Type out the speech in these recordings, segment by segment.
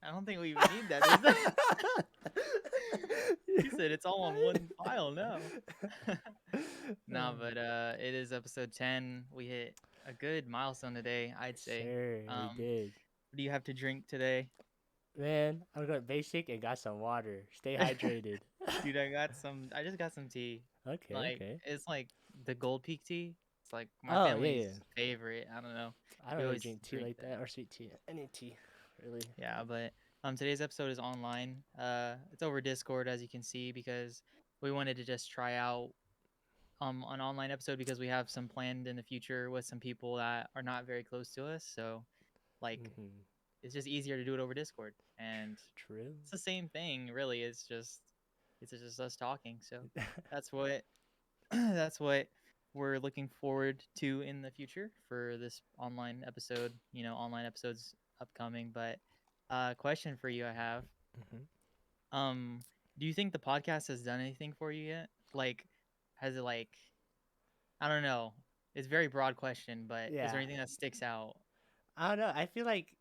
I don't think we even need that. Is it? He said it's all on one file now. No, but it is episode 10. We hit a good milestone today, I'd say. Sure, we did. What do you have to drink today? Man, I'm going basic and got some water. Stay hydrated. Dude, I just got some tea. Okay, Like, okay. it's like the Gold Peak tea. It's like my Oh, family's yeah. favorite. I don't know. I don't We really always drink tea drink like that or sweet tea. Any tea, really. Yeah, but today's episode is online. It's over Discord, as you can see, because we wanted to just try out an online episode because we have some planned in the future with some people that are not very close to us. So like Mm-hmm. it's just easier to do it over Discord, and True. it's the same thing, really. It's just us talking. So that's what that's what we're looking forward to in the future for this online episode. Online episodes upcoming. But question for you, I have. Mm-hmm. Do you think the podcast has done anything for you yet? Like, has it like I don't know. It's a very broad question, but is there Yeah. anything that sticks out? I don't know. I feel like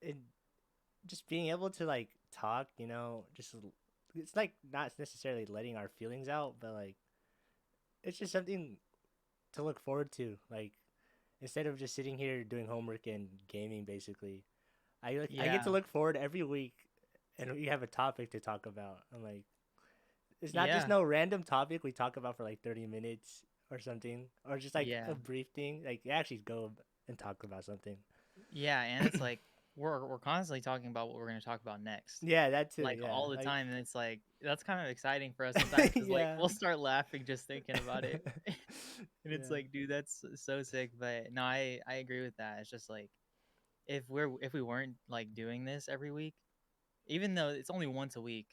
it, just being able to like talk, it's like not necessarily letting our feelings out, but like it's just something to look forward to. Like instead of just sitting here doing homework and gaming, basically, I get to Yeah. look forward every week, and we have a topic to talk about. I'm like, it's not just Yeah. no random topic we talk about for like 30 minutes or something, or just like Yeah. a brief thing. Like you actually go and talk about something. Yeah, and it's like we're constantly talking about what we're going to talk about next. Yeah, that too. Like Yeah, all the like time, and it's like that's kind of exciting for us sometimes cuz like yeah, we'll start laughing just thinking about it. And it's yeah, like, dude, that's so sick, but no, I agree with that. It's just like if we weren't like doing this every week, even though it's only once a week,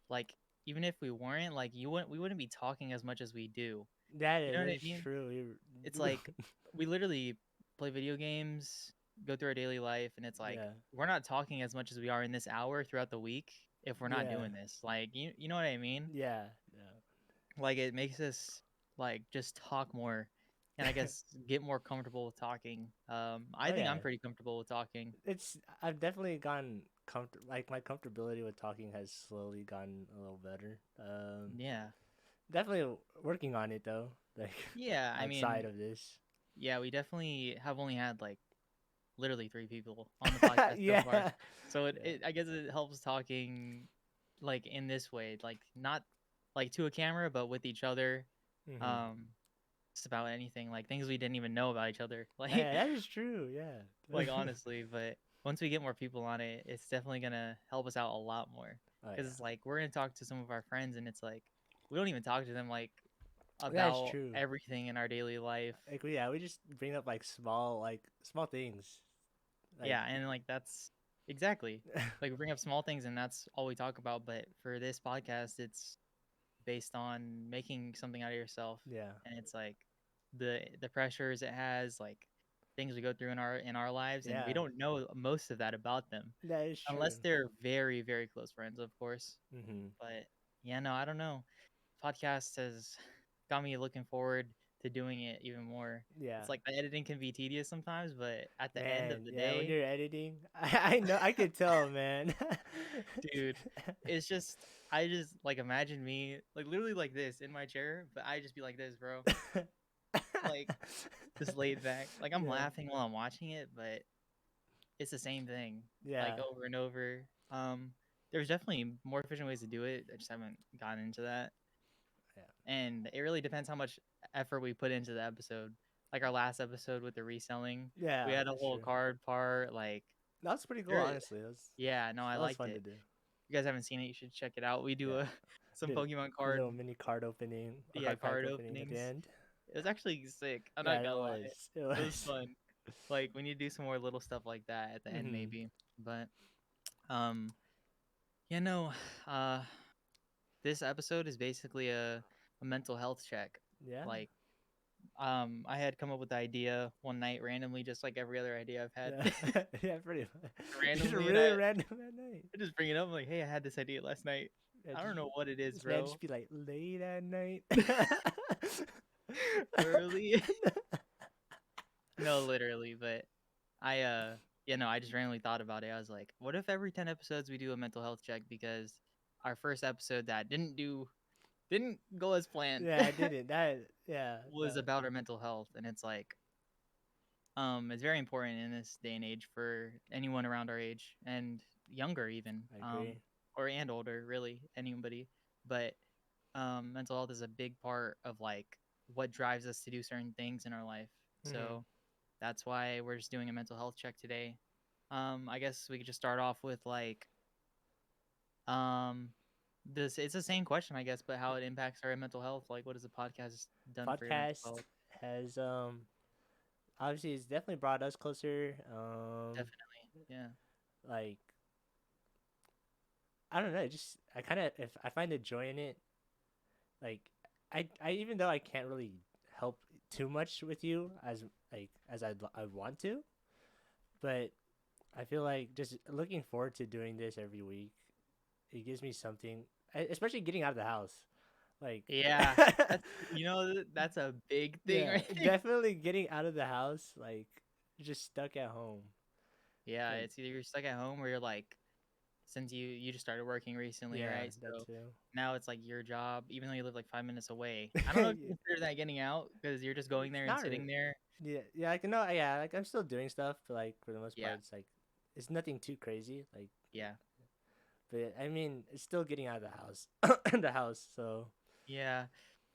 like even if we weren't like we wouldn't be talking as much as we do. You know what I that's mean? true. It's like we literally play video games, go through our daily life, and it's like Yeah, we're not talking as much as we are in this hour throughout the week if we're not yeah, doing this. Like you know what I mean? yeah, Like it makes us like just talk more and I yeah. guess get more comfortable with talking. I Oh think yeah, I'm pretty comfortable with talking. I've definitely gotten like my comfortability with talking has slowly gotten a little better. Yeah. Definitely working on it though. Like Yeah, I outside mean, of this. yeah, we definitely have only had like literally 3 people on the podcast so far. Yeah, So yeah. I guess it helps talking like in this way, like not like to a camera, but with each other. Mm-hmm. Um, just about anything, like things we didn't even know about each other. Like, Hey, that is true. Yeah. like honestly, but once we get more people on it, it's definitely gonna help us out a lot more. Oh Because yeah, it's like we're gonna talk to some of our friends, and it's like we don't even talk to them like that's about true. everything in our daily life. Like we just bring up like small things. Like Yeah, and like that's exactly like we bring up small things, and that's all we talk about. But for this podcast, it's based on making something out of yourself, yeah, and it's like the pressures it has, like things we go through in our lives, and we yeah, don't know most of that about them that is true. unless they're very very close friends, of course. Mm-hmm. But yeah, no, I don't know. Podcast has got me looking forward to doing it even more. Yeah. It's like the editing can be tedious sometimes, but at the end Man, of the yeah, when day, you're editing, I know, I could tell, man. dude, it's just I just like imagine me like literally like this in my chair, but I just be like this, bro. Like just laid back. Like I'm Yeah, laughing while I'm watching it, but it's the same thing like yeah, over and over. There's definitely more efficient ways to do it. I just haven't gotten into that. yeah, And it really depends how much effort we put into the episode. Like our last episode with the reselling, we yeah, had a that's whole true. card part. Like That's pretty cool, there, honestly. yeah, no, I That was liked fun to it. do. If you guys haven't seen it, you should check it out. We do Yeah, some did Pokemon a card, little mini card opening or yeah, card pack card opening at the openings. end. It was actually sick. I'm Yeah, not it gonna lie, was. It it was was. fun. Like we need to do some more little stuff like that at the end, Hmm. maybe. But um, you know, uh, this episode is basically a mental health check. Yeah. Like I had come up with the idea one night randomly, just like every other idea I've had. Yeah. Yeah, pretty much. Just Randomly, and really random at night. I just bring it up. I'm like, hey, I had this idea last night. Yeah, I don't know what it is, just man, bro. just be like late at night. Early. No, literally, but I yeah, no, I just randomly thought about it. I was like, what if every 10 episodes we do a mental health check because our first episode that didn't go as planned Yeah, I didn't. That yeah. was about our mental health, and it's like it's very important in this day and age for anyone around our age and younger even, I agree. or and older, really anybody. But mental health is a big part of like what drives us to do certain things in our life. Hmm. So that's why we're just doing a mental health check today. I guess we could just start off with like um this it's the same question, I guess, but how it impacts our mental health. Like, what has the podcast done for your mental Podcast health? has obviously it's definitely brought us closer. Definitely, yeah. Like I don't know, it just I kind of if I find the joy in it. Like I even though I can't really help too much with you as like as I want to, but I feel like just looking forward to doing this every week. It gives me something, especially getting out of the house. Like, Yeah, that's that's a big thing yeah, right there. definitely getting out of the house. Like, just stuck at home. Yeah, Like, it's either you're stuck at home or you're like, since you just started working recently, yeah, right? that So too. now it's like your job, even though you live like 5 minutes away. I don't know if you consider that getting out because you're just going It's there and not. sitting there. Yeah, yeah. I can know. Yeah, like I'm still doing stuff, but like for the most Yeah, part, it's like it's nothing too crazy. Like, yeah, but I mean, it's still getting out of the house, the house. So, yeah.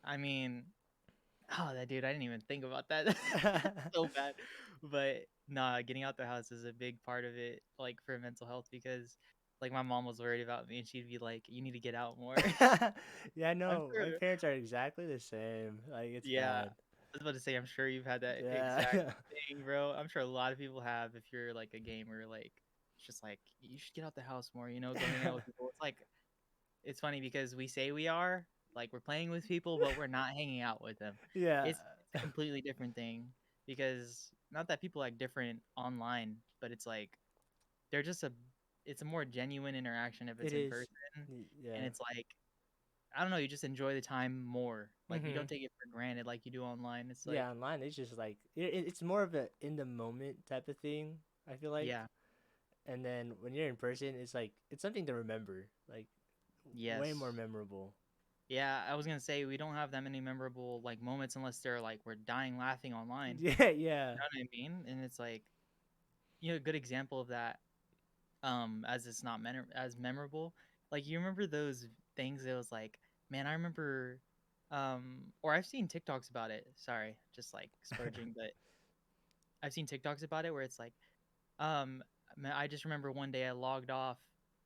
I mean, oh, that dude, I didn't even think about that. So bad. But nah, getting out the house is a big part of it, like for mental health, because like my mom was worried about me and she'd be like, you need to get out more. yeah, I'm no, sure. my parents are exactly the same. Like, it's Yeah. bad. I was about to say, I'm sure you've had that exact Yeah, thing, bro. I'm sure a lot of people have if you're like a gamer, like it's just like you should get out the house more, go hang out with people. It's like it's funny because we say we are, like we're playing with people, but we're not hanging out with them. yeah, It's a completely different thing because not that people like different online, but it's like they're just it's a more genuine interaction if it's it in is. person, and Yeah. it's like I don't know, you just enjoy the time more. Like you don't Hmm. take it for granted like you do online. It's like Yeah, online it's just like it's more of a in the moment type of thing. I feel like, yeah, and then when you're in person, it's like it's something to remember. Like, way more yes. memorable. Yeah, I was gonna say we don't have that many memorable like moments unless they're like we're dying laughing online. Yeah, yeah. You know what I mean? And it's like a good example of that. As it's not as memorable. Like you remember those things that was like, man, I remember, or I've seen TikToks about it. Sorry, just like splurging, but I've seen TikToks about it where it's like, um, I just remember one day I logged off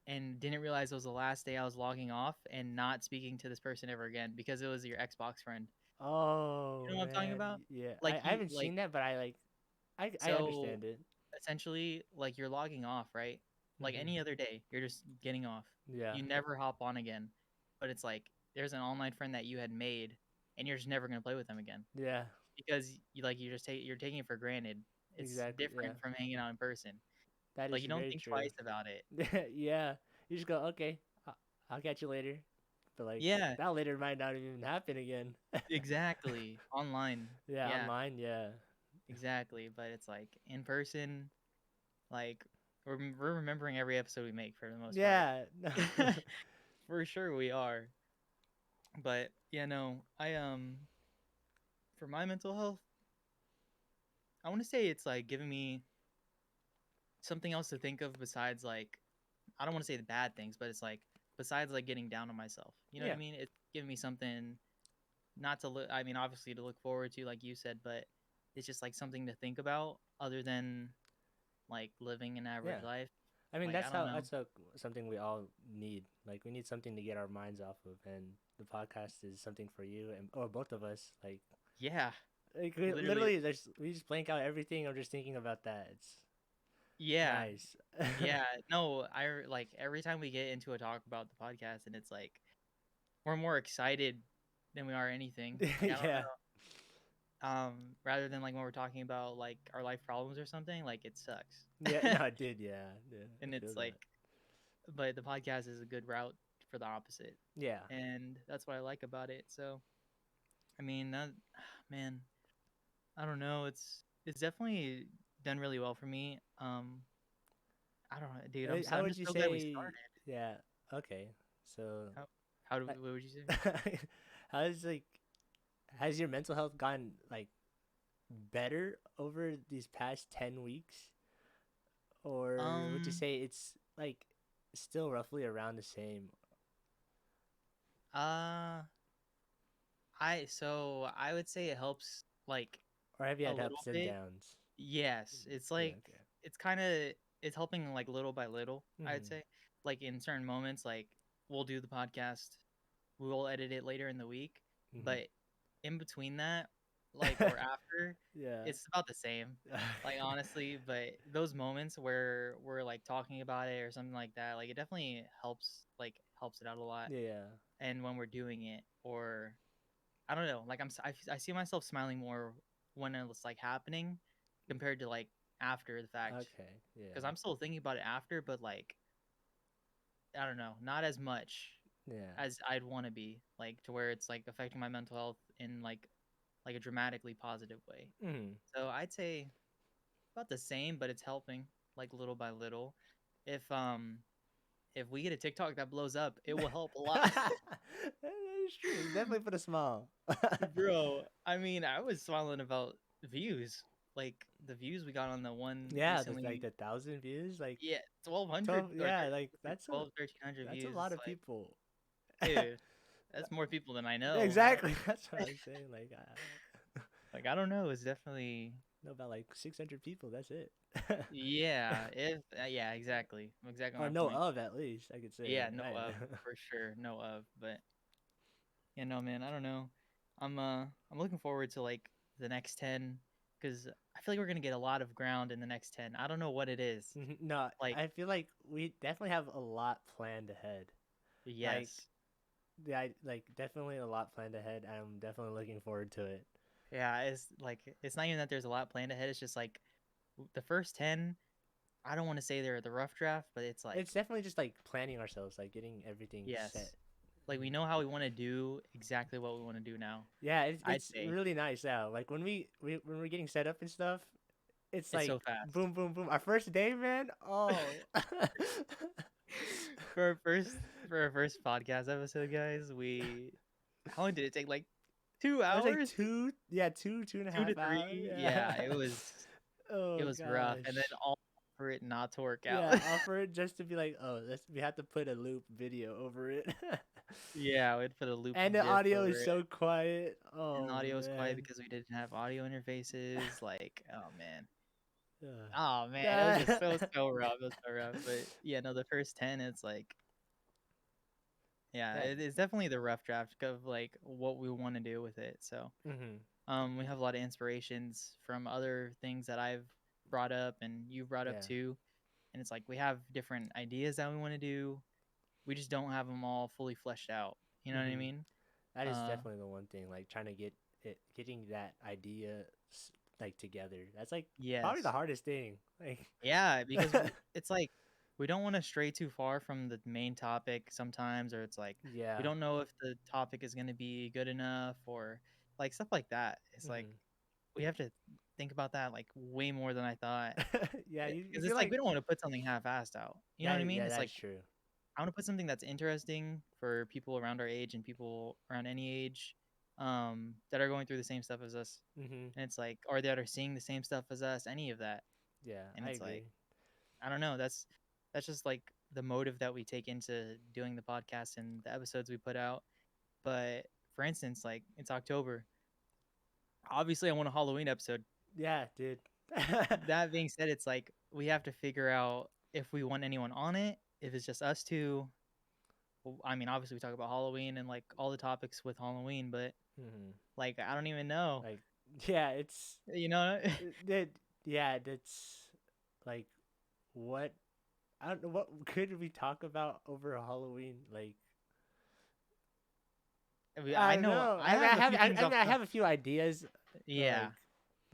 and didn't realize it was the last day I was logging off and not speaking to this person ever again because it was your Xbox friend. Oh You know what I'm talking man, about? yeah. Like I you haven't like seen that, but I like I so understand it. essentially like you're logging off, right? Like Hmm. any other day, you're just getting off. Yeah, You never hop on again. But it's like there's an online friend that you had made and you're just never going to play with them again yeah. because you're taking it for granted. It's Exactly. Yeah, different from hanging out in person. that Like is you don't very think true. twice about it. Yeah, you just go okay. I'll catch you later. But like Yeah, that later might not even happen again. exactly. Online. Yeah, Yeah, online. Yeah. exactly. But it's like in person, like we're remembering every episode we make for the most part. Yeah. For sure we are. But yeah, no, I for my mental health, I want to say it's like giving me something else to think of besides like I don't want to say the bad things, but it's like besides like getting down on myself. You know what I Yeah. mean? It's giving me something not to look. I mean, obviously to look forward to, like you said, but it's just like something to think about other than like living an Yeah. average life. I mean, Like I don't know. something we all need. Like, we need something to get our minds off of, and the podcast is something for you and or both of us. Yeah, Like literally. literally, we just blank out everything. I'm just thinking about that. It's Yeah, nice. yeah. No, like every time we get into a talk about the podcast, and it's like we're more excited than we are anything. Like I don't Yeah. know. Rather than like when we're talking about like our life problems or something, like it sucks. Yeah. No, I did. Yeah. Yeah. I And feel it's like, that. but the podcast is a good route for the opposite, Yeah. and that's what I like about it. So, I mean, that man, I don't know. It's definitely done really well for me. I don't know, dude. I'm How I'm would just you so glad we say? started. Yeah. Okay. So, How do uh, what would you say? how is like has your mental health gotten like better over these past 10 weeks, or would you Um, say it's like still roughly around the same, uh, I would say it helps like or have you a had little ups and bit. downs? Yes, it's Yeah. like Okay. it's kind of it's helping like little by little, I'd Mhm. say. Like in certain moments, like we'll do the podcast, we'll edit it later in the week, Mhm. but in between that, like or after, Yeah. it's about the same. Like honestly, but those moments where we're like talking about it or something like that, like it definitely helps it out a lot. Yeah. And when we're doing it, or I don't know, like I see myself smiling more when it's like happening compared to like after the fact, Okay. because Yeah. I'm still thinking about it after, but like I don't know, not as much Yeah. as I'd want to be, like to where it's like affecting my mental health in like a dramatically positive way. Mhm. So I'd say about the same, but it's helping like little by little. If if we get a TikTok that blows up, it will help a lot. That is true. It definitely put a smile. Bro, I mean, I was smiling about views. Like the views we got on the one Yeah, the like recently. the 1,000 views, like Yeah, 1200 12. or Yeah, like that's a 12 1300 that's a views. lot It's of like, people. dude, that's more people than I know. Exactly. That's what I'm saying. Like, Like I don't know, it's definitely know about like 600 people. That's it. yeah, if yeah, exactly. Exactly Or my no point. of, at least I could say. Yeah, no of for sure, no of, but yeah, no man, I don't know. I'm looking forward to like the next 10 cuz I feel like we're going to get a lot of ground in the next 10. I don't know what it is. No, Like I feel like we definitely have a lot planned ahead. Like, yes. yeah, like definitely a lot planned ahead. I'm definitely looking forward to it. Yeah, it's like it's not even that there's a lot planned ahead. It's just like the first 10, I don't want to say they're the rough draft, but it's like It's definitely just like planning ourselves, like getting everything set. yes. Like we know how we want to do exactly what we want to do now. Yeah, I'd it's say really nice. Yeah, like when when we're getting set up and stuff, it's it's like so fast. boom, boom, boom. Our first day, man. Oh, for our first podcast episode, guys, we how long did it take? Like two it was like hours, two, yeah, two and a two to half hours. three. Yeah. Yeah, it Oh was rough, and then gosh. all for it not to work out. Yeah, offer it just to be like, oh, we have to put a loop video over it. Yeah, we'd put a loop And the GIF audio over is it, so quiet. and the Oh audio was quiet man. because we didn't have audio interfaces. Like, Uh, oh man, it was so rough. It was so rough. But yeah, no, the first 10, it's like, yeah, that. it's definitely the rough draft of like what we want to do with it. So, Mhm. we have a lot of inspirations from other things that I've brought up and you brought up Yeah. too. And it's like we have different ideas that we want to do. We just don't have them all fully fleshed out. You know what I Mhm. mean? That is Uh, definitely the one thing. Like trying to getting that idea like together. That's like probably the yes. hardest thing. Like. Yeah, because it's like we don't want to stray too far from the main topic sometimes, or it's like we Yeah. don't know if the topic is going to be good enough or like stuff like that. It's like Mhm. we have to think about that like way more than I thought. Yeah. You Because feel it's like like we don't want to put something half-assed out. You know what I that. mean? Yeah, It's that's like true. I want to put something that's interesting for people around our age and people around any age that are going through the same stuff as us. Mhm. And it's like, or that are seeing the same stuff as us, any of that. Yeah, And I it's like, agree. I don't know. That's just like the motive that we take into doing the podcast and the episodes we put out. But for instance, like it's October. Obviously, I want a Halloween episode. Yeah, dude. That being said, it's like we have to figure out if we want anyone on it, if it's just us two. Well, I mean, obviously we talk about Halloween and like all the topics with Halloween, but Mhm. like I don't even know. Like, yeah, it's You know? that. Yeah, that's like what I don't know. What could we talk about over Halloween? Like, I I don't know know. I have a few things I off mean, I the have a few ideas, but yeah, like,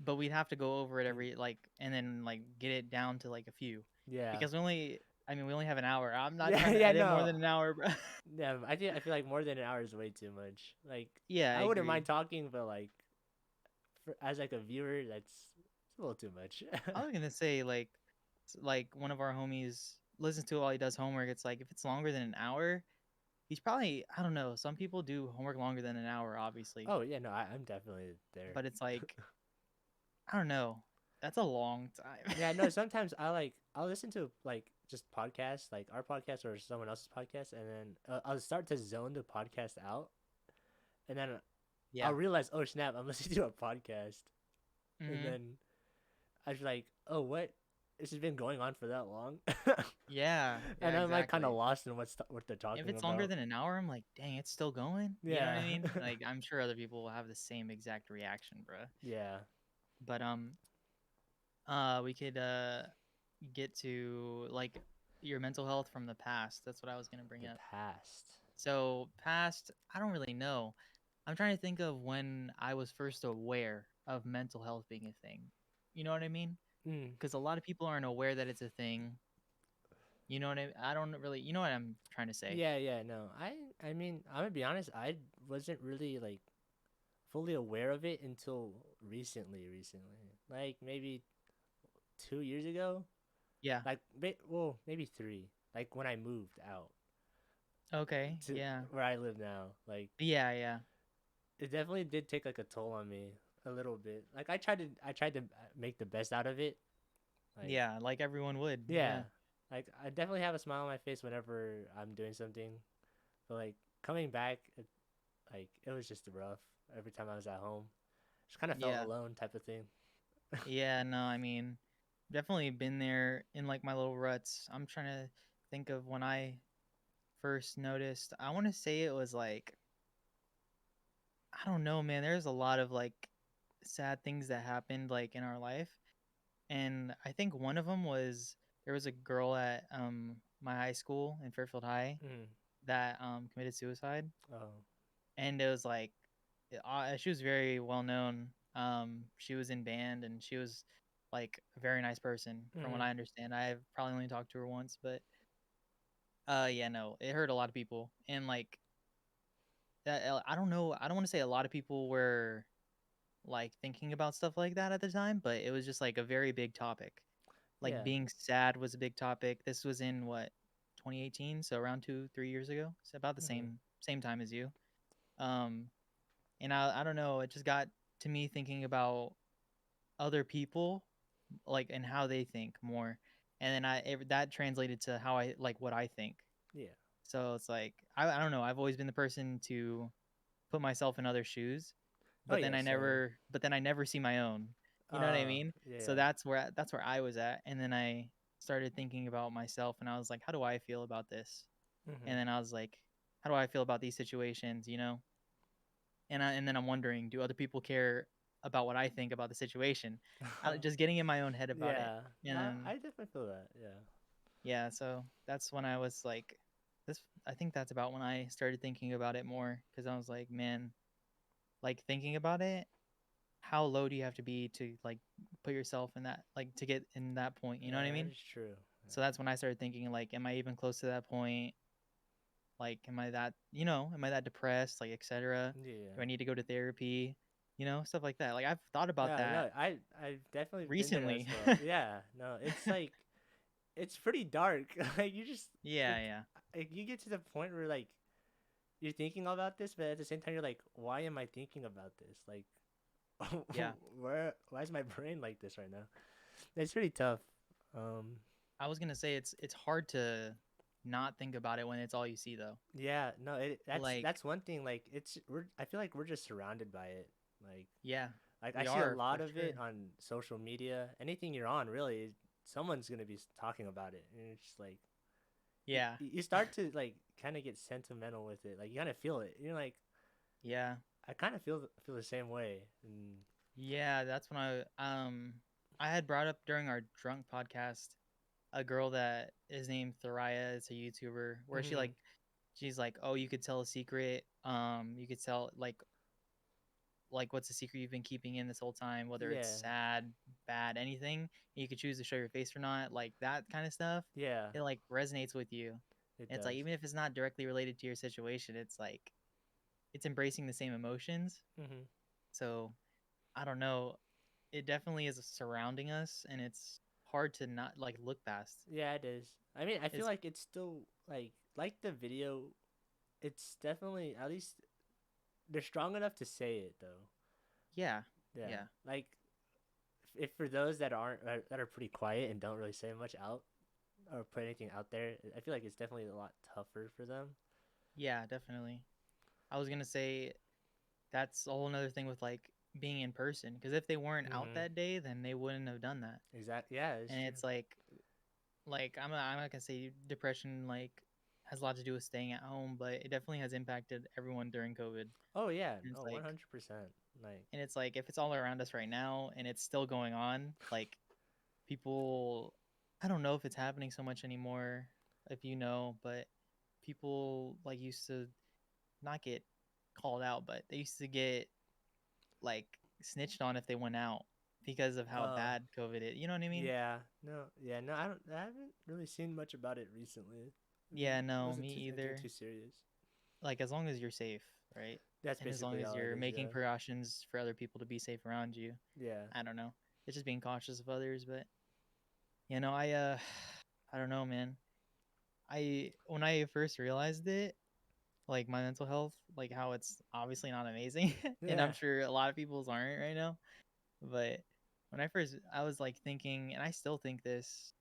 but we'd have to go over it and every like and then like get it down to like a few yeah, because we only have an hour. I'm not yeah, trying to yeah. edit more No, than an hour, bro. yeah. I feel like more than an hour is way too much. Like, Yeah, I I wouldn't mind agree. talking, but like, as like a viewer, that's it's a little too much. I was gonna say like like one of our homies listens to it while he does homework. It's like if it's longer than an hour, he's probably, I don't know. Some people do homework longer than an hour, obviously, Oh yeah, no, I'm definitely there. but it's like I don't know. That's a long time. Yeah, no. Sometimes I'll listen to like just podcasts, like our podcast or someone else's podcast, and then I'll start to zone the podcast out, and then I'll Yeah. realize, oh snap, I'm listening to a podcast, and Hmm. then I was like, oh what, this has been going on for that long, Yeah. Yeah. and I'm like kind of Exactly. lost in what they're If talking it's longer about. than an hour, I'm like, dang, it's still going. You know what I Yeah, mean? Like, I'm sure other people will have the same exact reaction, bruh. yeah, But we could get to like your mental health from the past. That's what I was gonna bring the up. past. So past, I don't really know. I'm trying to think of when I was first aware of mental health being a thing. You know what I mean? Mm. Because a lot of people aren't aware that it's a thing. You know what I mean? I don't really. You know what I'm trying to say? Yeah, yeah, no. I mean, I'm gonna be honest, I wasn't really like fully aware of it until recently. Like maybe 2 years ago. Yeah. Like well, maybe three. Like when I moved out Okay. to Yeah. where I live now. Like Yeah. Yeah. it definitely did take like a toll on me a little bit. Like I tried to make the best out of it. Like Yeah. Like everyone would. yeah. Yeah. Like I definitely have a smile on my face whenever I'm doing something. But like coming back, like it was just rough every time I was at home. Just kind of felt Yeah. alone type of thing. Yeah. No, I mean, definitely been there in like my little ruts. I'm trying to think of when I first noticed. I want to say it was like, I don't know, man. There's a lot of like sad things that happened like in our life, and I think one of them was there was a girl at my high school in Fairfield High Mm. that committed suicide, Oh. and it was like she was very well known. She was in band, and she was like a very nice person from what Mm-hmm. I understand. I've probably only talked to her once, but yeah, no, it hurt a lot of people, and like that. I don't know. I don't want to say a lot of people were like thinking about stuff like that at the time, but it was just like a very big topic. Like Yeah. being sad was a big topic. This was in what 2018, so around 2-3 years ago. It's about the Mm-hmm. same time as you. Um, and I don't know. It just got to me thinking about other people, like and how they think more, and then that translated to how I like what I think. Yeah. So it's like I don't know. I've always been the person to put myself in other shoes, Oh yeah. Same. but then I never see my own. You know what I mean? So Yeah. that's where I was at, and then I started thinking about myself, and I was like, how do I feel about this? Mm-hmm. And then I was like, how do I feel about these situations? You know? And then I'm wondering, do other people care about what I think about the situation? Just getting in my own head about it, Yeah. and No, then I definitely feel that. Yeah. yeah, so that's when I was like, this. I think that's about when I started thinking about it more because I was like, man, like thinking about it, how low do you have to be to like put yourself in that like to get in that point, you know what I Yeah, that mean? is true. So that's when I started thinking like, am I even close to that point? Like, am I that, am I that depressed, like, etc.? Yeah. Do I Yeah. need to go to therapy? Stuff like that. Like I've thought about Yeah. that No, I've definitely been there as recently. well. Yeah. No, it's like it's pretty dark. Like you just Yeah, like, yeah. you get to the point where like you're thinking about this, but at the same time you're like, why am I thinking about this? Like, Yeah. why is my brain like this right now? It's pretty tough. Um, I was going to say it's hard to not think about it when it's all you see though. yeah, no, that's Like, that's one thing. Like, I feel like we're just surrounded by it. Like, yeah, I we see a are lot for of it sure. on social media. Anything you're on, really, someone's gonna be talking about it, and it's just like Yeah. you start to like kind of get sentimental with it. Like you kind of feel it. You're like, Yeah. I kind of feel the same way. And Yeah, that's when I had brought up during our drunk podcast a girl that is named Thariah. It's a YouTuber where mm-hmm. she's like, oh, you could tell a secret. You could tell like what's the secret you've been keeping in this whole time, whether it's Yeah, sad, bad, anything. You could choose to show your face or not, like that kind of stuff. yeah, It like resonates with you. it And it's like does. even if it's not directly related to your situation, it's like it's embracing the same emotions. Mm-hmm. So I don't know. It definitely is surrounding us, and it's hard to not like look past. Yeah, it is. I mean, I feel It's like it's still like the video. It's definitely, at least they're strong enough to say it though. yeah, Yeah, yeah, like if for those that aren't that are pretty quiet and don't really say much out or put anything out there, I feel like it's definitely a lot tougher for them. yeah, definitely. I was gonna say that's a whole another thing with like being in person because if they weren't out Mm-hmm. that day, then they wouldn't have done that. Exactly. Yeah, it's And true. it's like I'm not gonna say depression like has a lot to do with staying at home, but it definitely has impacted everyone during COVID. Oh yeah. And it's Oh, like 100%. Like. if it's all around us right now and it's still going on, like people, I don't know if it's happening so much anymore, if you know, but people like used to not get called out, but they used to get like snitched on if they went out because of how Oh. bad COVID is. You know what I mean? Yeah. No. Yeah. No. I don't. I haven't really seen much about it recently. Yeah, no, Wasn't me too anything either. too serious. Like as long as you're safe, right? That's And as long basically as all it you're is. making Yeah. precautions for other people to be safe around you. Yeah. I don't know. It's just being cautious of others, but I don't know, man. I when I first realized it, like my mental health, like how it's obviously not amazing, and I'm Yeah. sure a lot of people's aren't right now. But when I was like thinking, and I still think this,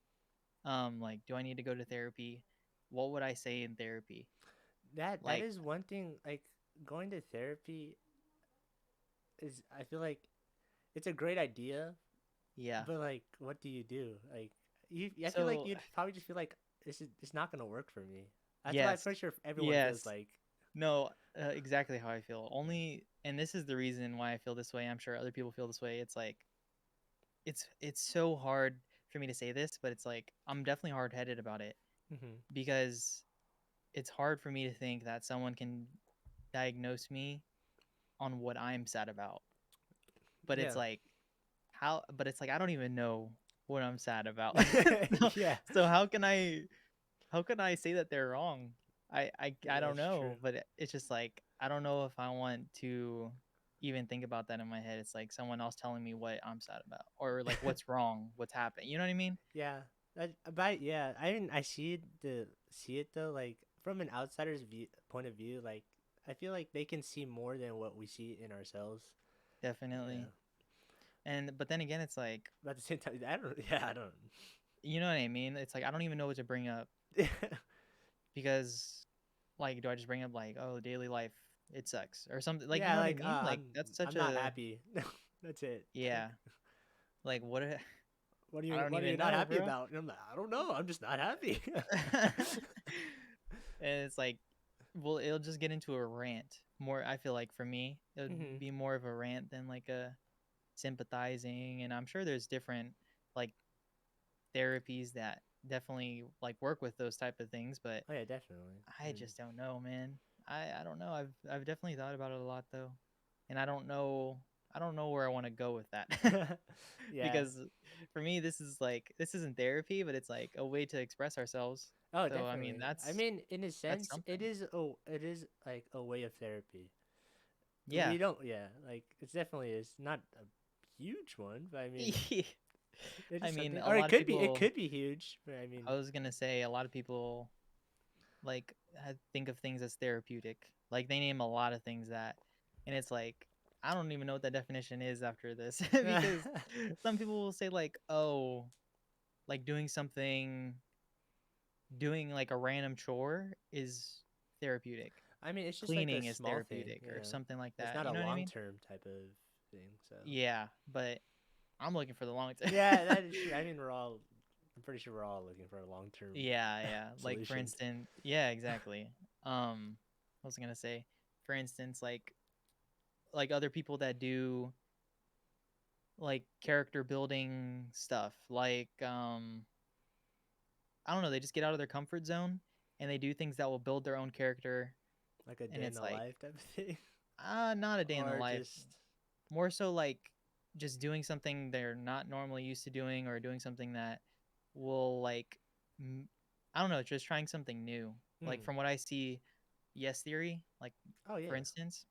like, do I need to go to therapy? What would I say in therapy? That Like, is one thing. Like, going to therapy is, I feel like it's a great idea, yeah. but like, what do you do? Like, I feel like So you'd probably just feel like it's not gonna work for me. That's what I'm yes, pretty sure everyone feels yes, like. no, exactly how I feel. Only, and this is the reason why I feel this way. I'm sure other people feel this way. It's like it's so hard for me to say this, but it's like I'm definitely hard headed about it Hmm. because it's hard for me to think that someone can diagnose me on what I'm sad about. But it's Yeah. like but it's like I don't even know what I'm sad about. so, Yeah. so how can I say that they're wrong? I don't That's true. know, but it's just like I don't know if I want to even think about that in my head. It's like someone else telling me what I'm sad about or like what's wrong, what's happening. You know what I mean? Yeah. But yeah, I mean, I see it though. Like, from an outsider's point of view, like, I feel like they can see more than what we see in ourselves. Definitely. Yeah. And but then again, it's like But at the same time, I don't. Yeah, I don't. you know what I mean? It's like I don't even know what to bring up because like do I just bring up like oh daily life it sucks or something like you Yeah, know what I like, mean? Like that's such I'm not a happy. That's it. yeah. Like what I don't What are you even not know, happy bro. about? And I'm like, I don't know. I'm just not happy. And it's like well it'll just get into a rant more. I feel like for me it would Hmm. be more of a rant than like a sympathizing, and I'm sure there's different like therapies that definitely like work with those type of things, but Oh yeah, definitely. I just don't know, man. I don't know. I've definitely thought about it a lot though. And I don't know where I want to go with that. Yeah. Because for me this isn't therapy, but it's like a way to express ourselves. Oh, So I mean definitely. I mean, in a that's sense, something. it is like a way of therapy. Yeah. We don't, yeah, like, it definitely is not a huge one, but I mean, it I is mean, something. a Or lot of it people could be huge, but I I mean, was going to say a lot of people like think of things as therapeutic. Like they name a lot of things that, and it's like I don't even know what that definition is after this because some people will say like, oh, like doing like a random chore is therapeutic. I mean, it's just like a Cleaning is small thing, therapeutic or yeah. something like It's that. not You a know what I long mean? term type of thing, so. Yeah, but I'm looking for the long term. Yeah, that is true. I mean, I'm pretty sure we're all looking for a long term Yeah, yeah. Like for solutions. instance, yeah, exactly. I was gonna say, for instance, like other people that do like character building stuff, like I don't know, they just get out of their comfort zone and they do things that will build their own character, Like a and day in it's the like life type of thing. not a day in the Or life, just. more so like just doing something they're not normally used to doing or doing something that will like m- I don't know, just trying something new. Like Hmm. from what I see, Yes Theory, like Oh, for yeah. instance,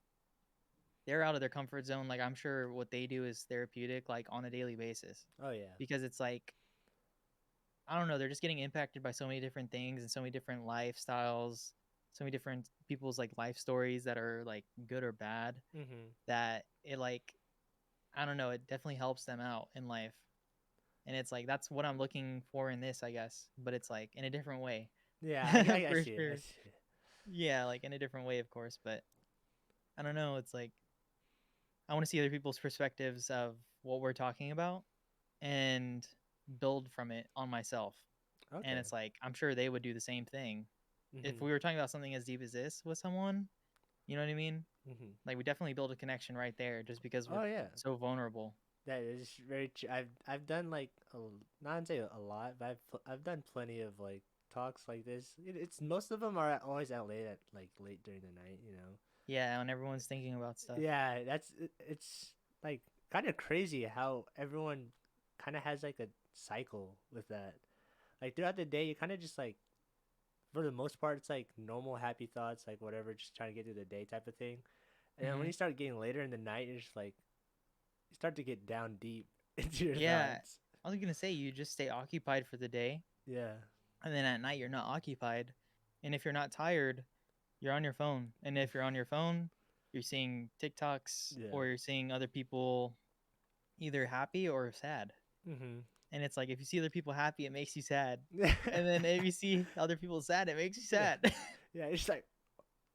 they're out of their comfort zone. Like I'm sure what they do is therapeutic like on a daily basis Oh, yeah. because it's like I don't know, they're just getting impacted by so many different things and so many different lifestyles, so many different people's like life stories that are like good or bad, Mhm. that it like, I don't know, it definitely helps them out in life. And it's like that's what I'm looking for in this, I guess, but it's like in a different way. Yeah, I For see it. I sure. see it. Yeah, like in a different way, of course, but I don't know, it's like I want to see other people's perspectives of what we're talking about and build from it on myself. And Okay. it's like I'm sure they would do the same thing. If Mhm. we were talking about something as deep as this with someone, you know what I mean? Mhm. Like we definitely build a connection right there just because we're Oh yeah. so vulnerable. That is very true. I've done like not say a lot, but I've done plenty of like talks like this. It's most of them are always out late at like late during the night. You know. Yeah, and everyone's thinking about stuff. Yeah, it's like kind of crazy how everyone kind of has like a cycle with that. Like throughout the day, you kind of just like for the most part, it's like normal happy thoughts, like whatever, just trying to get through the day type of thing. And then when Hmm. you start getting later in the night, you're just like you start to get down deep into your Yeah, thoughts. I was gonna say you just stay occupied for the day, Yeah. and then at night you're not occupied. And if you're not tired, you're on your phone. And if you're on your phone, you're seeing TikToks Yeah. or you're seeing other people either happy or sad. Mhm. And it's like if you see other people happy, it makes you sad. Yeah. And then if you see other people sad, it makes you Yeah. sad. Yeah. It's just like,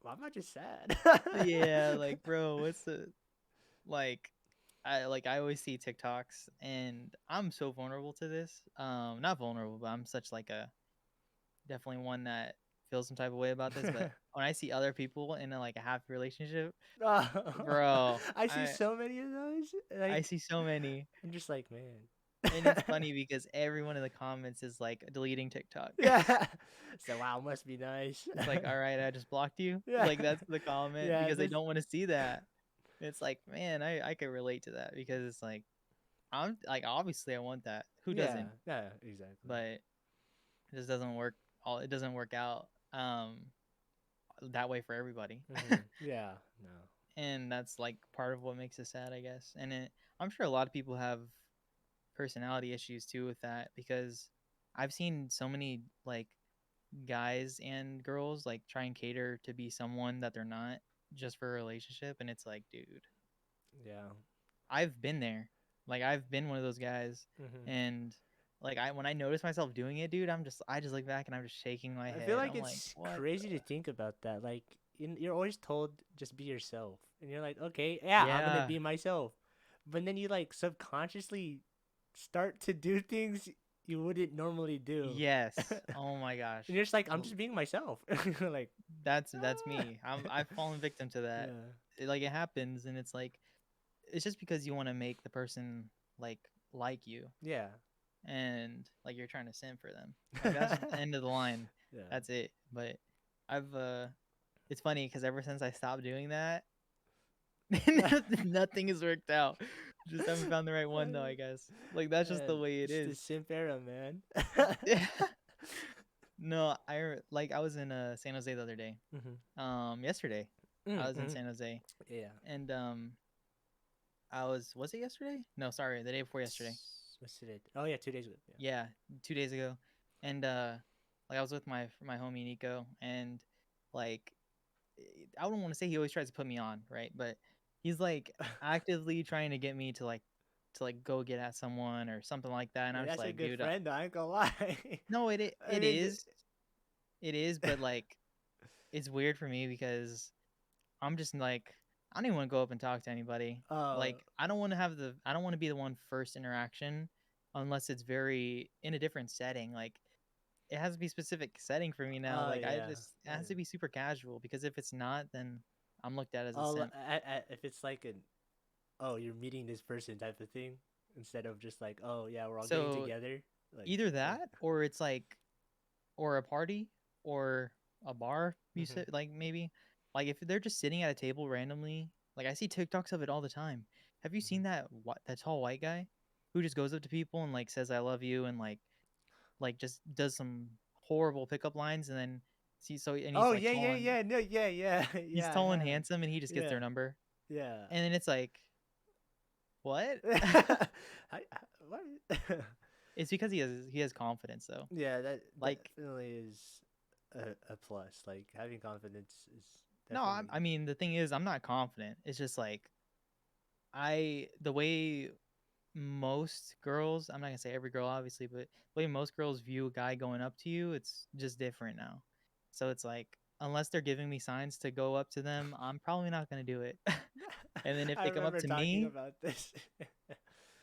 why am I just sad? Yeah, like bro, what's the like I always see TikToks and I'm so vulnerable to this. Not vulnerable, but I'm such like a definitely one that feels some type of way about this, but when I see other people in like a happy relationship, Oh, bro, I see I so many of those. I Like, see so many. I'm just like, man. And it's funny because everyone in the comments is like deleting TikTok. Yeah. So wow, must be nice. It's like, all right, I just blocked you. Yeah. Like that's the comment Yeah. because they This. don't want to see that. It's like, man, I could relate to that because it's like I'm like obviously I want that. Who Yeah. doesn't? Yeah. Exactly. But it just doesn't work. All it doesn't work out that way for everybody. Yeah. No. And that's like part of what makes it sad, I guess. And I'm sure a lot of people have personality issues too with that because I've seen so many like guys and girls like try and cater to be someone that they're not just for a relationship, and it's like, dude, Yeah. I've been there. Like I've been one of those guys, Hmm. and like I when I notice myself doing it, dude, I just look back and I'm just shaking my I feel head. like I'm like, it's what crazy the? to think about that. Like, you're always told just be yourself, and you're like, okay, yeah, I'm gonna Yeah. be myself. But then you like subconsciously start to do things you wouldn't normally do, Yes. and Oh my gosh. you're just like, I'm L- just being myself. Like, That's ah. me. I've fallen victim to that. Yeah, Like it happens, and it's like it's just because you want to make the person like you, yeah, and like you're trying to simp for them. Like that's just the end of the line. yeah. That's it. But I've it's funny because ever since I stopped doing that, nothing has worked out. Just haven't found the right one though, I guess. Like that's just the way it It's the is. simp era, man. Yeah. No, like I was in San Jose the other day. Hmm. Yesterday I was in Mm-hmm. San Jose, Yeah. and I was it yesterday? No, sorry, the day before yesterday. What's today? Oh yeah, 2 days ago. Yeah. Yeah, 2 days ago, and like I was with my homie Nico, and like I don't want to say he always tries to put me on, right? But he's like actively trying to get me to like go get at someone or something like that, and Hey, I'm just that's a like, good dude, friend. I ain't gonna lie. no, I it mean, is, it is, but like it's weird for me because I'm just like I don't even want to go up and talk to anybody. uh, Like I don't want to be the one first interaction unless it's very in a different setting. Like it has to be specific setting for me now. Like I yeah. just it has to be super casual because if it's not, then I'm looked at as a Oh, simp. if it's like an oh you're meeting this person type of thing instead of just like oh yeah we're all getting So together like either yeah. that or it's like or a party or a bar. You Hmm. said like maybe like if they're just sitting at a table randomly. Like I see TikToks of it all the time. Have you seen Hmm. that tall white guy who just goes up to people and like says I love you and like just does some horrible pickup lines and then see so and he's Oh like yeah tall yeah and yeah no yeah yeah he's yeah I tall and have handsome and he just gets yeah their number yeah. and then it's like what? I, what? It's because he has confidence though. Yeah, that Like definitely is a plus. Like having confidence is no, definitely. I mean the thing is I'm not confident. It's just like the way most girls, I'm not gonna say every girl obviously, but the way most girls view a guy going up to you, it's just different now. So it's like unless they're giving me signs to go up to them, I'm probably not gonna do it. And then if I they come up remember to talking me, about this.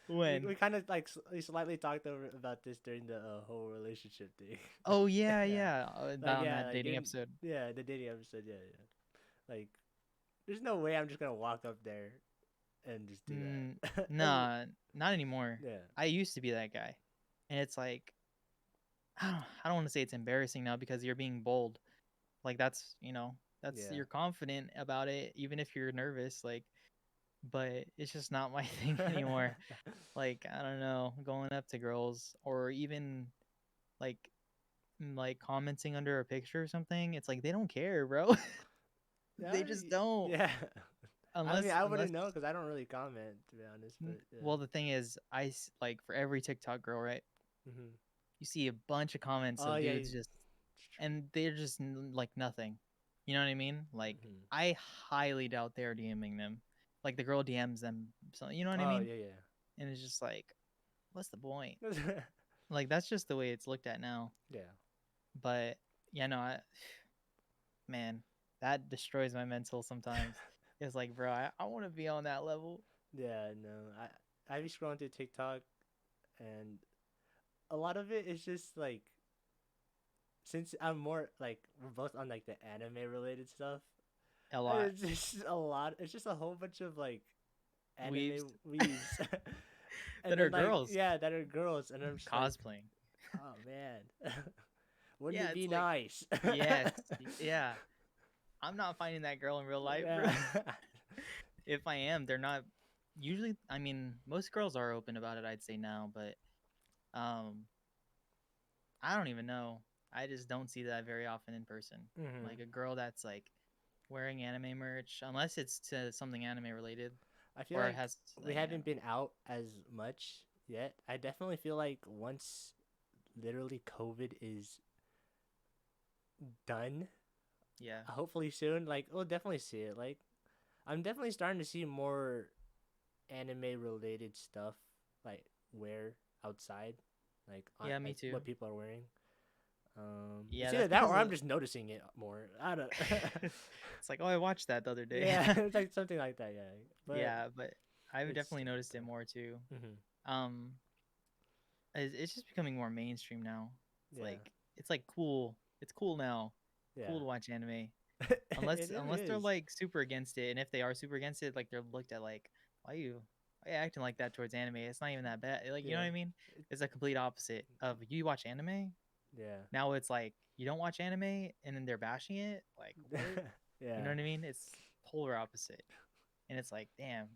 We when kind of like we slightly talked over about this during the whole relationship thing. oh yeah, Yeah, yeah, like on yeah, that like dating in episode. yeah the dating episode. Yeah, yeah. Like there's no way I'm just gonna walk up there and just do Mm, that. nah, not anymore. Yeah, I used to be that guy, and it's like I don't want to say it's embarrassing now because you're being bold. Like that's yeah. you're confident about it, even if you're nervous. Like, but it's just not my thing anymore. Like I don't know, going up to girls or even like like commenting under a picture or something. It's like they don't care, bro. Yeah, They just don't. yeah. I mean, Unless I unless wouldn't know because I don't really comment to be honest. But well, the thing is, like for every TikTok girl, right? yeah. You see a bunch of comments Oh of yeah. dudes just and they're just like nothing. You know what I mean? Like Mm-hmm. I highly doubt they're DMing them. Like the girl DMs them, so you know what I Oh mean? yeah, And it's just like, what's the point? yeah. Like that's just the way it's looked at now. Yeah. But yeah, no, man, that destroys my mental sometimes. It's like, bro, I want to be on that level. Yeah, no. I be scrolling through TikTok and a lot of it is just like since I'm more like we're both on like the anime related stuff. A lot. It's just a lot. It's just a whole bunch of like Weaves anime weaves, and that then are like girls yeah, that are girls, and I'm just like, cosplaying. oh man, wouldn't Yeah, it it's be like, nice? yes, yeah. I'm not finding that girl in real life, bro. Yeah, If I am, they're not usually. I mean, most girls are open about it, I'd say now, but um I don't even know. I just don't see that very often in person. hmm. Like a girl that's like wearing anime merch, unless it's to something anime related I feel or it like has we you know. haven't been out as much yet. I definitely feel like once literally COVID is done, Yeah. hopefully soon, like we'll definitely see it. Like I'm definitely starting to see more anime related stuff like wear outside, like on Yeah, me like too. what people are wearing. Yeah, It's either that's that because or I'm of just noticing it more. I don't. it's like, oh, I watched that the other day. Yeah, it's like something like that. Yeah, but Yeah, but I've it's definitely still noticed it tough. more too. Hmm. Um, it's just becoming more mainstream now. Yeah, It's like cool. It's cool now. Cool yeah. to watch anime. It really Unless they're is. like super against it, and if they are super against it, like they're looked at like, why you acting like that towards anime? It's not even that bad. Like you know Yeah, what I mean? It's a complete opposite of you watch anime. yeah, Now it's like you don't watch anime, and then they're bashing it. Like what? You know yeah, what I mean? It's polar opposite, and it's like, damn,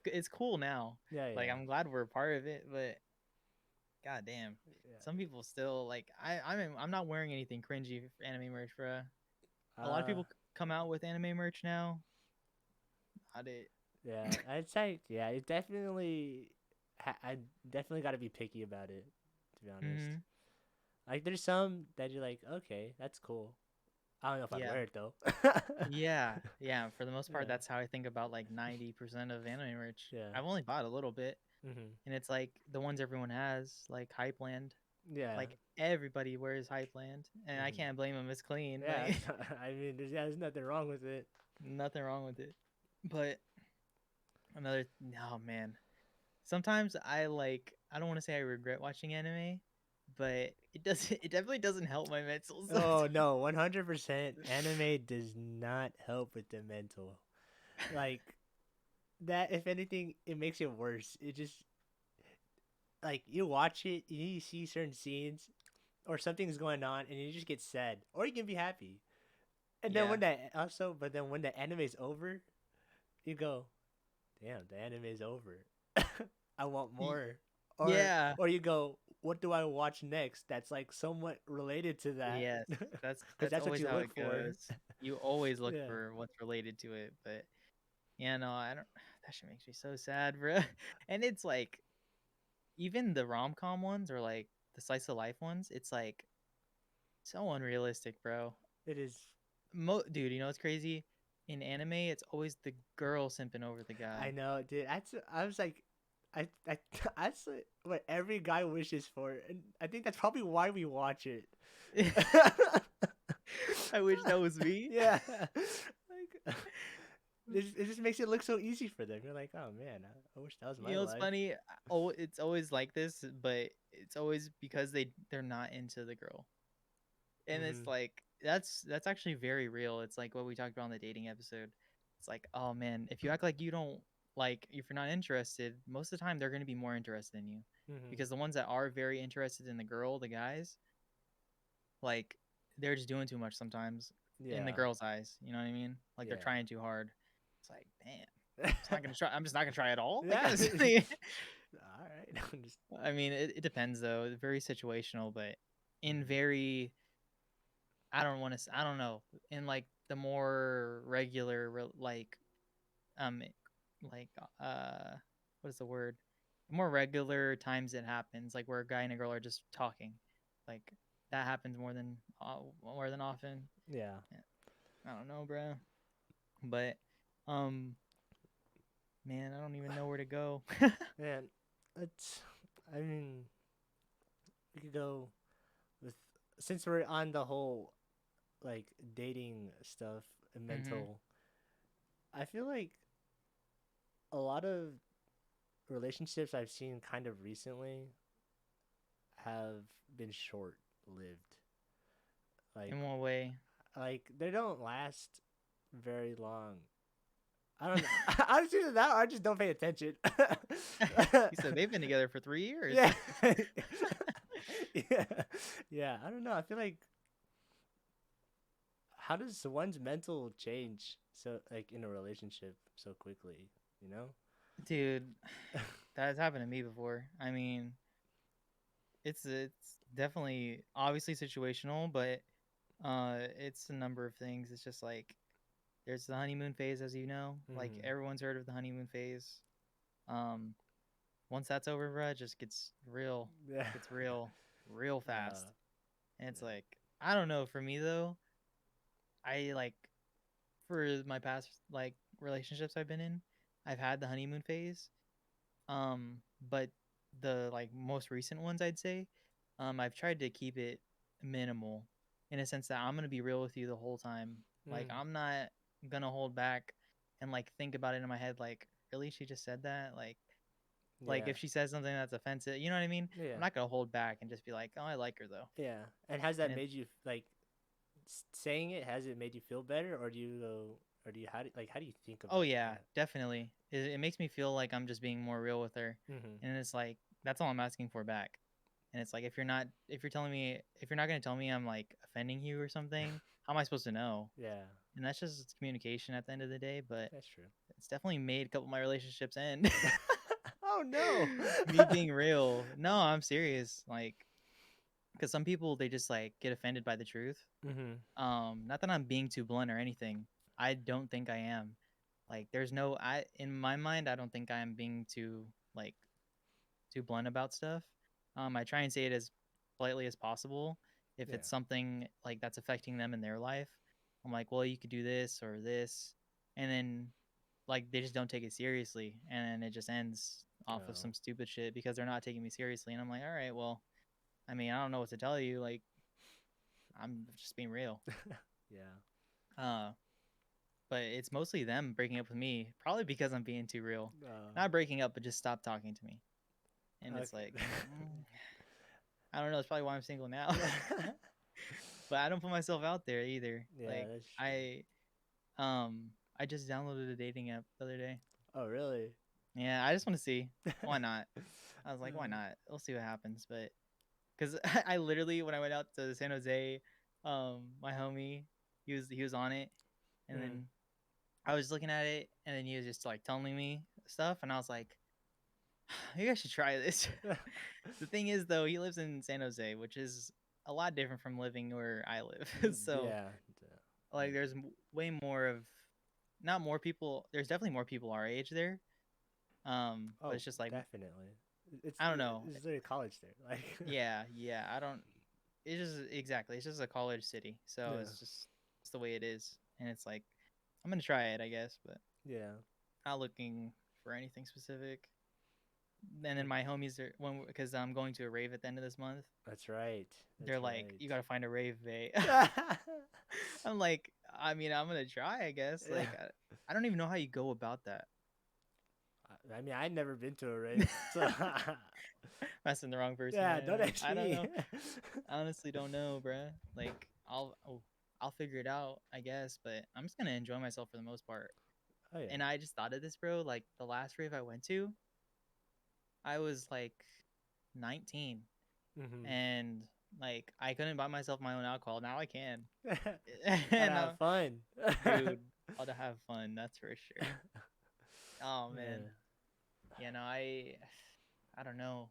it's cool now. yeah, Like yeah, I'm glad we're a part of it, but god damn, some people still like I'm not wearing anything cringy for anime merch, bro. yeah. A lot of people come out with anime merch now. Not it. Yeah. I'd say yeah. It definitely. I definitely got to be picky about it. To be honest, Hmm. like there's some that you're like, okay, that's cool. I don't know if I'd Yeah. wear it though. Yeah. Yeah. For the most part, Yeah, that's how I think about like 90% of anime merch. yeah. I've only bought a little bit, Hmm. and it's like the ones everyone has, like Hypeland. Yeah. Like everybody wears Hypeland, and I Hmm. can't blame them. It's clean. Yeah. Like I mean, there's nothing wrong with it. nothing wrong with it. But another, oh man, sometimes I don't want to say I regret watching anime, but it doesn't. It definitely doesn't help my mental sometimes. Oh no, 100%. Anime does not help with the mental. Like that, if anything, it makes it worse. It just like you watch it, you see certain scenes or something's going on, and you just get sad, or you can be happy. And then Yeah. when that also, but then when the anime's over, you go, "Damn, the anime's over. I want Y- more." Yeah. Or you go, "What do I watch next?" That's like somewhat related to that, Yes. That's because that's that's what always you how look it for. goes. You always look Yeah. for what's related to it, but yeah, no, I don't. That shit makes me so sad, bro. And it's like even the rom-com ones or like the slice of life ones, it's like so unrealistic, bro. It is. Dude, you know what's crazy? In anime, it's always the girl simping over the I guy. know, dude. I was like, I that's what every guy wishes for, and I think that's probably why we watch it. I wish that was me. Yeah, like it just makes it look so easy for them. You're like, oh man, I wish that was my You know, it's life. funny. Oh, it's always like this, but it's always because they're not into the girl, and it's Hmm. like that's actually very real. It's like what we talked about in the dating episode. It's like, oh man, if you act like you don't like, if you're not interested, most of the time they're going to be more interested in you, Hmm. because the ones that are very interested in the girl, the guys, like they're just doing too much sometimes in the Yeah, girl's eyes. You know what I mean? Like they're yeah, trying too hard. It's like, damn. It's not gonna try. I'm just not gonna try at all. Like, yeah. All right, I'm just. I mean, it depends though. It's very situational, but in Mhm. very, I don't want to. I don't know. In like the more regular, um, like what is the word? More regular times it happens, like where a guy and a girl are just talking, like that happens more than often. Yeah, Yeah, I don't know, bro. But um, man, I don't even know where to go. man. It's. I mean, we could go with since we're on the whole like dating stuff and Hmm. mental. I feel like a lot of relationships I've seen kind of recently have been short lived. Like In what way? they don't last very long. I don't know. I was either that or I just don't pay attention. He said they've been together for 3 years. Yeah. Yeah. Yeah. I don't know. I feel like how does one's mental change so like in a relationship so quickly, you know? Dude, that has happened to me before. I mean, it's definitely obviously situational, but it's a number of things. It's just like there's the honeymoon phase, as you know. Like Mhm. everyone's heard of the honeymoon phase. Um, once that's over, bro, it just Yeah. gets real fast. Uh, And it's yeah. like I don't know. For me though, I like for my past like relationships I've been in, I've had the honeymoon phase. But the like most recent ones, I'd say, I've tried to keep it minimal in a sense that I'm gonna be real with you the whole time. Like Mm. I'm not gonna hold back and like think about it in my head. Like really, she just said that. Like Yeah. if she says something that's offensive, you know what I mean? I'm Yeah. not gonna hold back and just be like, oh, I like her though. Yeah. And has And that it, made you like saying it? Has it made you feel better, or do you go, or do you how do you think oh about yeah, that? definitely. It makes me feel like I'm just being more real with her, Mm-hmm. and it's like that's all I'm asking for back. And it's like if you're telling me if you're not gonna tell me I'm like offending you or something, how am I supposed to know? Yeah, And that's just communication at the end of the day. But that's true. it's definitely made a couple of my relationships end. Oh no. Me being real. No, I'm serious. Like, because some people they just like get offended by the truth. Mm-hmm. Not that I'm being too blunt or anything. I don't think I am. Like, there's no I in my mind. I don't think I am being like too blunt about stuff. I try and say it as politely as possible. If Yeah. it's something like that's affecting them in their life, I'm like, well, you could do this or this, and then like they just don't take it seriously, and it just ends off of Oh. some stupid shit because they're not taking me seriously, and I'm like, all right, well, I mean, I don't know what to tell you. Like, I'm just being real. Yeah. Uh, but it's mostly them breaking up with me, probably because I'm being too real. Uh, Not breaking up, but just stop talking to me. And it's like, okay. I don't know. It's probably why I'm single now. But I don't put myself out there either. Yeah, Like that's true. I just downloaded a dating app the other day. Oh really? Yeah, I just want to see why not. I was like, why Uh, not? We'll see what happens. But because I literally when I went out to San Jose, my homie he was on it, and mm. then I was looking at it, and then he was just like telling me stuff, and I was like, maybe I should try this. The thing is, though, he lives in San Jose, which is a lot different from living where I live. So Yeah. like there's way more of not more people, there's definitely more people our age there, but Oh, it's just like definitely. I don't know. It's literally college there. Like, Yeah, yeah. I don't. It's just exactly. It's just a college city, so yeah, it's the way it is, and it's like I'm gonna try it, I guess, but yeah. not looking for anything specific. And then my homies are when because I'm going to a rave at the end of this month. That's right. They're That's like, right. "You gotta find a rave, babe." Yeah. I'm like, I mean, I'm gonna try, I guess. Like, I don't even know how you go about that. I mean, I've never been to a rave, so Messing the wrong person, yeah. Don't man. ask I don't me. know. I honestly don't know, bruh. Like, I'll figure it out, I guess. But I'm just gonna enjoy myself for the most part. Oh yeah. And I just thought of this, bro. Like the last rave I went to, I was like 19, Hmm. and like I couldn't buy myself my own alcohol. Now I can, Gotta and have fun. dude, I'll have fun. That's for sure. Oh man, Yeah. I don't know.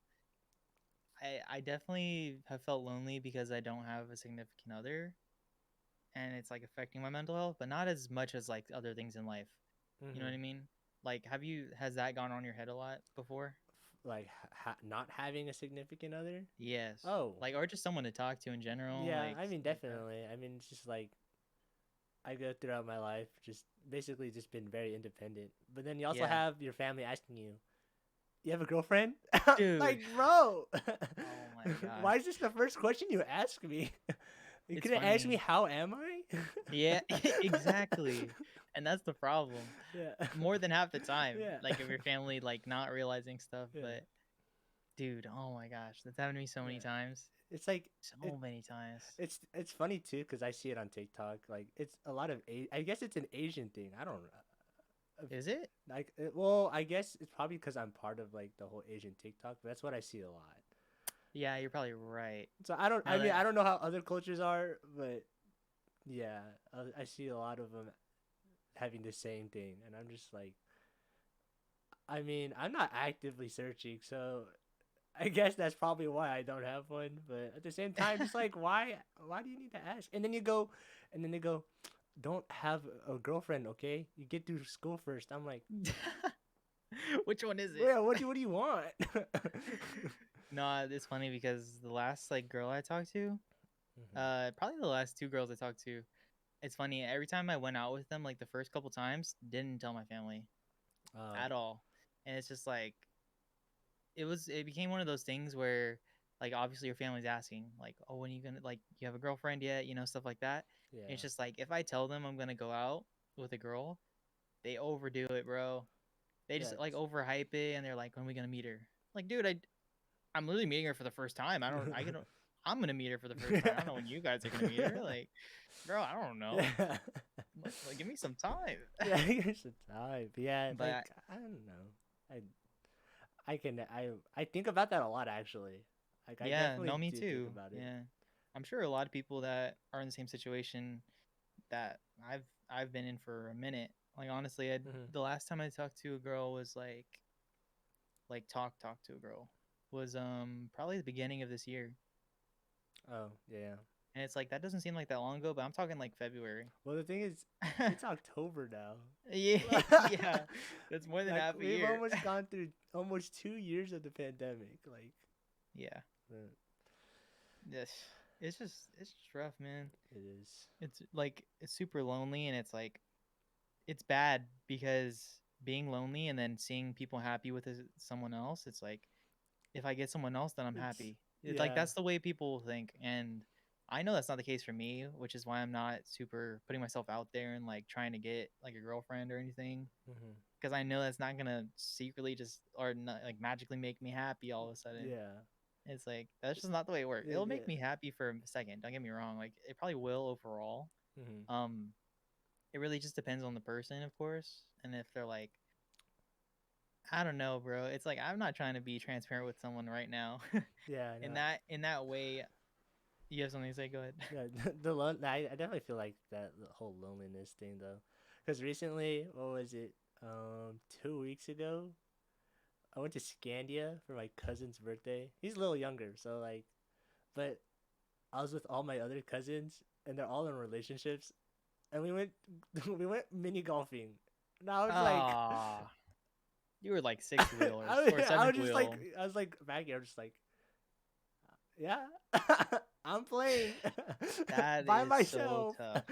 I definitely have felt lonely because I don't have a significant other, and it's like affecting my mental health, but not as much as like other things in life. You know what Hmm. I mean? Like, has that gone on your head a lot before? Like not having a significant other. Yes. Oh, Like, or just someone to talk to in general, yeah. like I mean, stuff like that. definitely. I mean, it's just like I go throughout my life, just basically just been very independent. But then you also Yeah. have your family asking you, "You have a girlfriend?" Dude. Like, bro, Oh my why gosh. is this the first question you ask me? You It's couldn't ask me funny. how am I? Yeah, exactly. And that's the problem. Yeah, More than half the time, yeah, like if your family like not realizing stuff, yeah, but dude, oh my gosh, that's happened to me so many yeah. times. It's like it. So many times. It's funny too because I see it on TikTok. Like it's a lot of I guess it's an Asian thing. I don't know. Is it? Like well, I guess it's probably because I'm part of like the whole Asian TikTok. But that's what I see a lot. Yeah, you're probably right. So I don't. I Now mean, that I don't know how other cultures are, but yeah, I see a lot of them having the same thing, and I'm just like, I mean, I'm not actively searching, so I guess that's probably why I don't have one. But at the same time, just like, why? Why do you need to ask? And then you go, and then they go, don't have a girlfriend, okay? You get through school first. I'm like, which one is it? yeah, what do you want? No, it's funny because the last like girl I talked to, Hmm. probably the last two girls I talked to, it's funny. Every time I went out with them, like the first couple times, didn't tell my family Oh, at all. And it's just like it became one of those things where like obviously your family's asking like, oh, when are you gonna like you have a girlfriend yet? You know, stuff like that. And it's yeah, just like if I tell them I'm gonna go out with a girl, they overdo it, bro. They yeah. just like overhype it, and they're like, when are we gonna meet her? Like, dude, I'm literally meeting her for the first time. I'm gonna meet her for the first time. I don't know when you guys are gonna meet her. Like, bro, I don't know. Yeah. Like give me some time. Yeah, I guess it's time. But yeah, like But I don't know. I can I think about that a lot actually. Like I yeah, definitely no, me do think too. about it. Yeah, I'm sure a lot of people that are in the same situation that I've been in for a minute. Like honestly, Hmm. the last time I talked to a girl was like talk to a girl was probably the beginning of this year. Oh yeah. And it's like that doesn't seem like that long ago, but I'm talking like February. Well, the thing is, it's October Yeah, now. yeah, that's more than Like half a we've year. almost gone through almost 2 years of the pandemic. Like, Yeah, uh, this it's just rough, man. it is. It's like it's super lonely, and it's like it's bad because being lonely and then seeing people happy with someone else, it's like if I get someone else, then I'm It's happy. It's like yeah, that's the way people think, and I know that's not the case for me, which is why I'm not super putting myself out there and like trying to get like a girlfriend or anything, hmm, because I know that's not gonna secretly just or not, like magically make me happy all of a sudden. yeah, It's like that's just not the way it works. It'll make yeah. me happy for a second. Don't get me wrong. Like it probably will overall. Hmm. Um, it really just depends on the person, of course, and if they're like, I don't know, bro. It's like I'm not trying to be transparent with someone right now. Yeah, I know. In that way, you have something to say. Go ahead. Yeah, I definitely feel like that the whole loneliness thing though, because recently, what was it? 2 weeks ago, I went to Scandia for my cousin's birthday. He's a little younger, so like, but I was with all my other cousins, and they're all in relationships, and we went we went mini golfing. And I was like, Ah, You were like sixth wheel or I was seventh just like, wheel. I was like back here, I'm just like, yeah, I'm playing That by is so myself. tough.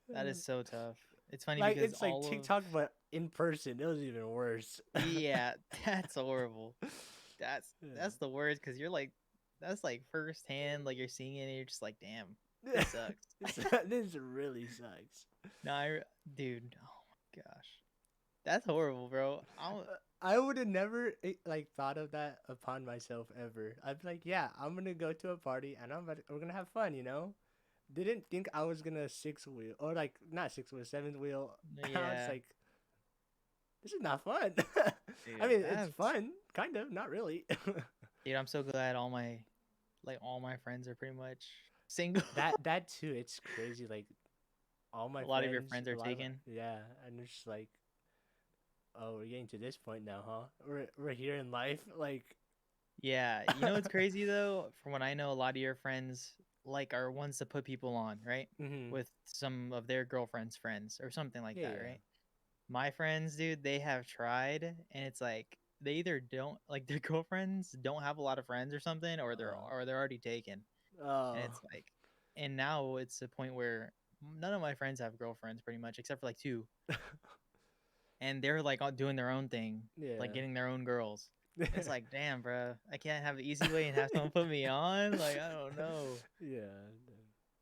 That is so tough. It's funny Like because it's like all of TikTok, but in person, it was even worse. yeah, that's horrible. Yeah. That's the worst because you're like that's like firsthand, like you're seeing it and you're just like, damn, this sucks. This really sucks. No, dude, oh my gosh, that's horrible, bro. I would have never like thought of that upon myself ever. I'd be like, yeah, I'm gonna go to a party and we're gonna have fun, you know. Didn't think I was gonna six wheel or like not six wheel, seventh wheel. I was Yeah, like, this is not fun. I dude, mean, it's that's fun, kind of, not really. dude. I'm so glad all my friends are pretty much single. that too, it's crazy. Like all my A lot of your friends, friends a are lot of taken. yeah, and it's just like, oh, we're getting to this point now, huh? We're here in life, like, Yeah, you know what's crazy though? From what I know, a lot of your friends like are ones to put people on, right? mm-hmm. With some of their girlfriends' friends or something like Yeah, that, yeah. right? My friends, dude, they have tried, and it's like they either don't like their girlfriends don't have a lot of friends or something, or they're already taken, and Oh, it's like, and now it's a point where none of my friends have girlfriends, pretty much, except for like two, and they're like all doing their own thing, like yeah. getting their own girls. It's like, damn, bro, I can't have the easy way and have someone put me on. Like, I don't know. Yeah,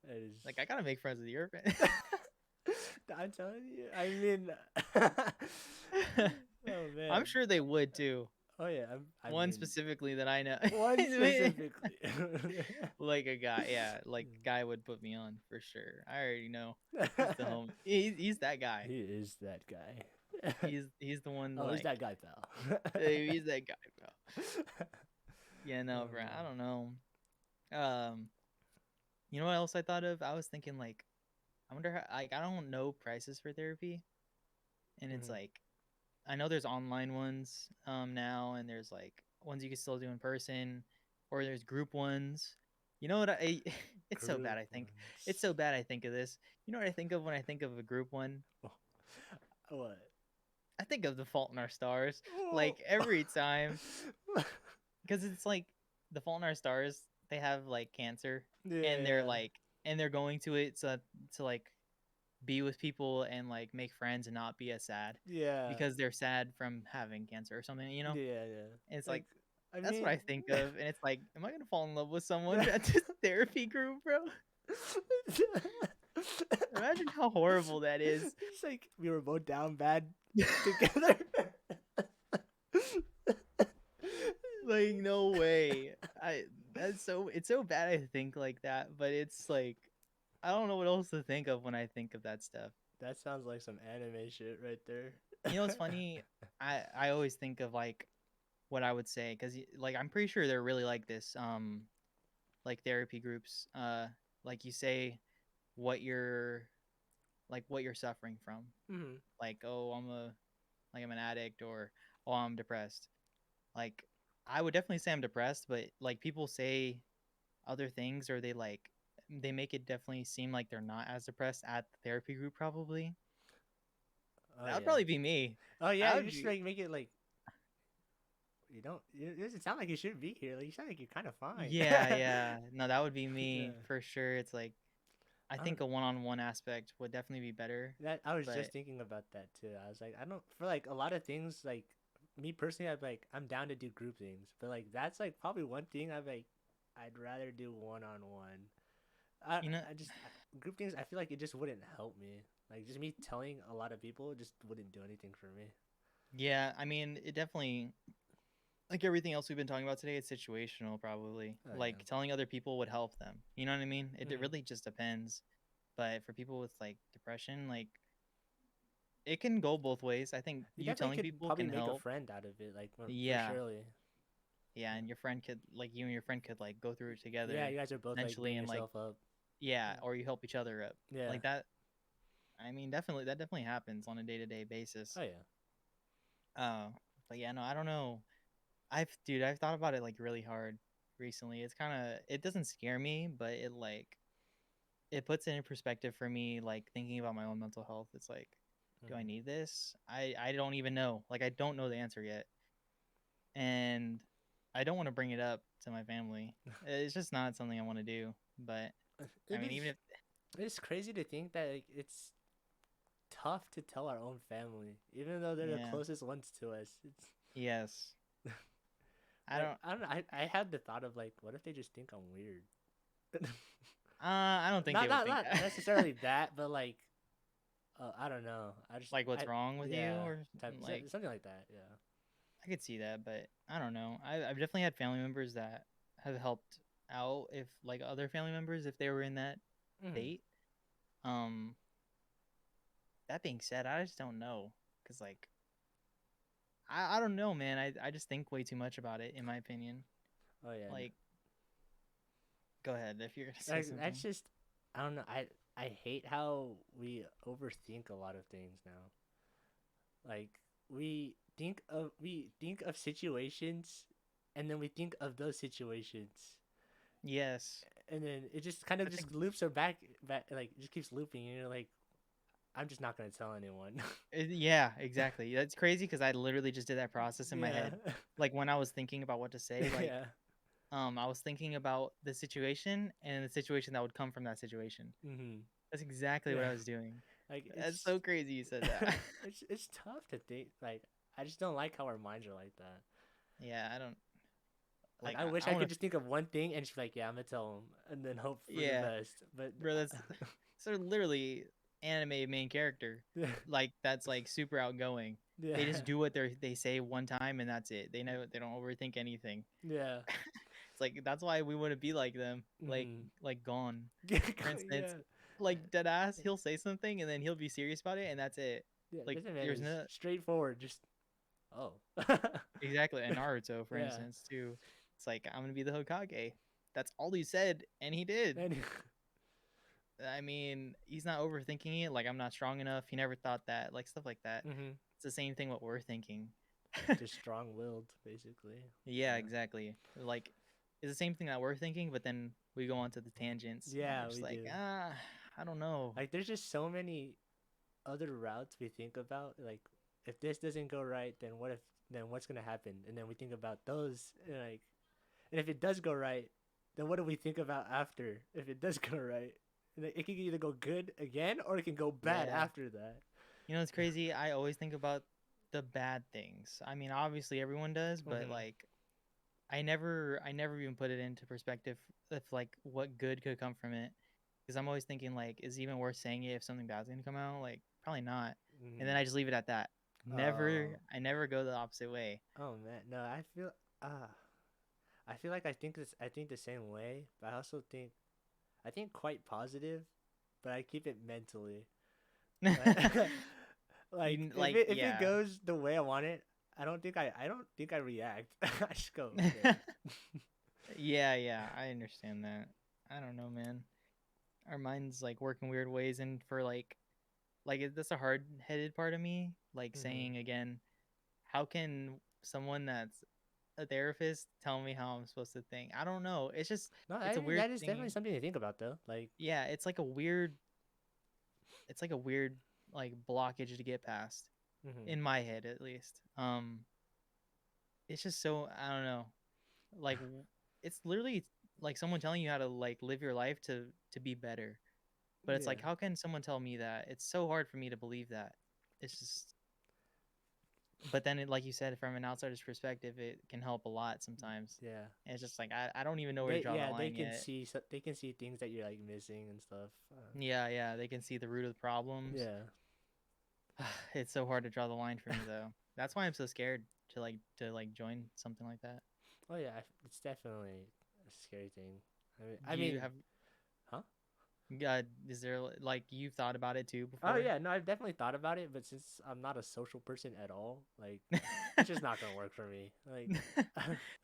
that is. Like, I gotta make friends with your friend. I'm telling you. I mean, oh I'm man. sure they would too. Oh yeah. I One mean, specifically that I know. one specifically. Like a guy, yeah, like a guy would put me on for sure. I already know. He's the he home. He's that guy. is that guy. He's the one Oh, he's like that guy, pal. he's that guy, bro. Yeah, no, Oh bro. I man. don't know. Um, you know what else I thought of? I was thinking like, I wonder how, like I don't know prices for therapy, and it's Mhm. like I know there's online ones now, and there's like ones you can still do in person, or there's group ones. You know what it's so bad. Group I think it's ones. so bad. I think of this. You know what I think of when I think of a group one? Oh, what? I think of The Fault in Our Stars. Oh. Like every time, because it's like The Fault in Our Stars. They have like cancer, and they're Yeah. like, and they're going to it to like be with people and like make friends and not be as sad Yeah. because they're sad from having cancer or something, you know? Yeah. Yeah. And it's like Like, I that's what mean. I think of, and it's like, am I gonna fall in love with someone at this therapy group, bro? Imagine how horrible that is. It's like we were both down bad together. Like no way. I that's so it's so bad I think like that, but it's like I don't know what else to think of when I think of that stuff. That sounds like some anime shit right there. You know what's funny? I always think of like what I would say because like I'm pretty sure they're really like this like therapy groups like you say what you're like what you're suffering from, Mhm. like oh I'm an addict, or oh I'm depressed. Like I would definitely say I'm depressed, but like people say other things, or they make it definitely seem like they're not as depressed at the therapy group probably. Oh That would yeah. probably be me. Oh yeah. I You would just be like make it like you don't. It doesn't sound like you should be here. Like you sound like you're kind of fine. yeah, yeah. No, that would be Yeah. me for sure. It's like I I don't. think a one-on-one aspect would definitely be better, That I was but just thinking about that too. I was like, I don't for like a lot of things. Like me personally, I'm down to do group things, but like that's like probably one thing I'd rather do one on one. I you know, I just group things. I feel like it just wouldn't help me. Like just me telling a lot of people just wouldn't do anything for me. yeah, I mean, it definitely like everything else we've been talking about today, it's situational probably. Oh yeah. Like telling other people would help them. You know what I mean? It Hmm. really just depends. But for people with like depression, like it can go both ways. I think You you definitely telling could people probably can make a help. friend out of it. Like for Yeah. surely. Yeah, and your friend could like you and your friend could like go through it Yeah, together you guys are both like eventually bringing and like yourself up. yeah, or you help each other up. Yeah. Like that I mean definitely that definitely happens on a day-to-day basis. Oh yeah. Uh but yeah, no, I don't know. I've thought about it like really hard recently. It's kind of it doesn't scare me, but it like it puts it in perspective for me like thinking about my own mental health. It's like Do I Mhm. need this? I don't even know. Like I don't know the answer yet, and I don't want to bring it up to my family. It's just not something I want to do. But I It mean, even is if it's crazy to think that like, it's tough to tell our own family, even though they're the yeah, closest ones to us. It's yes, I like don't. I don't know. I had the thought of like, what if they just think I'm weird? I don't think they not would not think not that. necessarily that, but like I don't know. I just Like what's I wrong with you, yeah or type like something like that. Yeah. I could see that, but I don't know. I've definitely had family members that have helped out if like other family members if they were in that Hmm. state. Um, that being said, I just don't know because like I don't know, man. I just think way too much about it, in my opinion. Oh yeah. Like, go ahead if you're gonna say Like that's something. just I don't know. I hate how we overthink a lot of things now. Like we think of situations, and then we think of those situations, Yes, and then it just kind of that's just loops or back like it just keeps looping. And you're like, I'm just not gonna tell anyone. yeah, exactly. That's crazy because I literally just did that process in my Yeah. head. Like when I was thinking about what to say, like Yeah. I was thinking about the situation and the situation that would come from that situation. Mhm. That's exactly what Yeah. I was doing. Like That's it's so crazy you said that. it's tough to think. Like I just don't like how our minds are like that. Yeah, I don't Like like. I wish I I want could to. just think of one thing and just be like, yeah, I'm gonna tell them, and then hope for the Yeah, best. But bro. That's so literally anime main character. yeah, Like that's like super outgoing. They yeah, just do what they say one time and that's it. They don't overthink anything. yeah. It's like that's why we wouldn't be like them. Hmm. Like gone. For instance, Yeah, like dead ass, he'll say something and then he'll be serious about it and that's it. yeah. Like This man there's is no straightforward. Just oh, exactly and Naruto for yeah. instance too. It's like I'm gonna be the Hokage. That's all he said and he did. And I mean, he's not overthinking it. Like I'm not strong enough. He never thought that. Like stuff like that. hmm, It's the same thing what we're thinking. just strong-willed, basically. Yeah, Yeah, exactly. Like it's the same thing that we're thinking, but then we go on to the tangents and we're yeah, just we like, do. I don't know. Like, there's just so many other routes we think about. Like, if this doesn't go right, then what if? Then what's gonna happen? And then we think about those, and like, and if it does go right, then what do we think about after? If it does go right, and it can either go good again or it can go bad Yeah. after that. You know, it's crazy. I always think about the bad things. I mean, obviously everyone does, but Hmm. like I never even put it into perspective if like what good could come from it. Because I'm always thinking like, is it even worth saying it if something bad's gonna come out? Like, probably not. And then Hmm. I just leave it at that. Oh, I never go the opposite way. oh man, no, ah, I feel like I think the same way, but I also I think quite positive, but I keep it mentally. Like, like if it Yeah. goes the way I want it, I don't think I react. I just go okay. Yeah, yeah, I understand that. I don't know, man. Our minds like work in weird ways, and for that's a hard-headed part of me. Like Hmm. saying again, how can someone that's a therapist tell me how I'm supposed to think? I don't know. It's just No, it's a weird that is definitely thing. something to think about though. Like, Yeah, it's like a weird like blockage to get past hmm, in my head at least. It's just so I don't know. Like it's literally like someone telling you how to like live your life to be better. But it's yeah, like how can someone tell me that? It's so hard for me to believe that. It's just but then like you said from an outsider's perspective it can help a lot sometimes. yeah. And it's just like I don't even know where to draw the They line can yet. see they can see things that you're like missing and stuff. Yeah, yeah, they can see the root of the problems. Yeah. It's so hard to draw the line for me though. That's why I'm so scared to like join something like that. Oh yeah, it's definitely a scary thing. I Do you mean, have huh? is there like you've thought about it too Oh before? yeah, no, I've definitely thought about it, but since I'm not a social person at all, like it's just not gonna work for me. Like,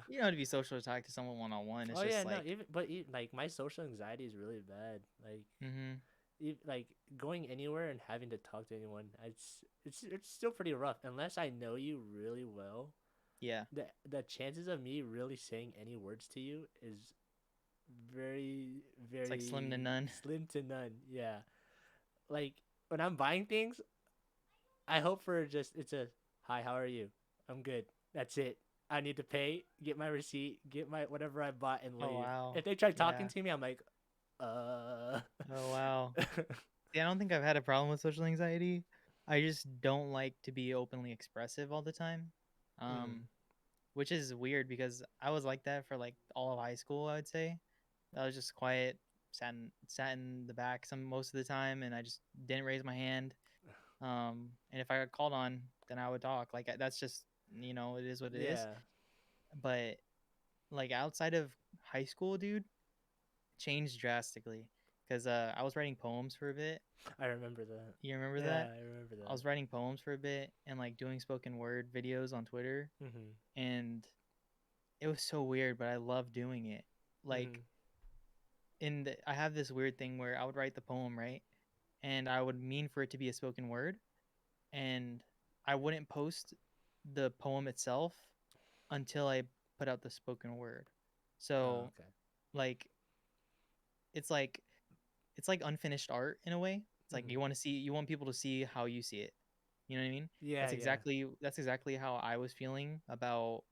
You don't have to be social to talk to someone one on one. It's oh yeah, just no, like, like my social anxiety is really bad. Like, mm-hmm. like going anywhere and having to talk to anyone, it's still pretty rough unless I know you really well. Yeah, The chances of me really saying any words to you is very it's like slim to very none. slim to none. Yeah, like when I'm buying things, I hope for just it's a hi, how are you? I'm good. That's it. I need to pay, get my receipt, get my whatever I bought, and Oh leave. wow. If they try talking Yeah. to me, I'm like, uh. Oh wow. See, I don't think I've had a problem with social anxiety. I just don't like to be openly expressive all the time. Mm. Um, which is weird because I was like that for like all of high school, I would say. I was just quiet, sat in the back some most of the time, and I just didn't raise my hand. And if I got called on, then I would talk. Like that's just it is what it is. Yeah, But like outside of high school, dude, changed drastically because I was writing poems for a bit. I remember that. You remember Yeah, that? I remember I that. was writing poems for a bit and like doing spoken word videos on Twitter, Mhm. and it was so weird, but I love doing it. Like Mhm. I have this weird thing where I would write the poem, right? And I would mean for it to be a spoken word, and I wouldn't post the poem itself until I put out the spoken word. Oh, So, okay. like it's like it's like unfinished art in a way. It's like Mhm. you want people to see how you see it. You know what I mean? Yeah, yeah. That's exactly how I was feeling about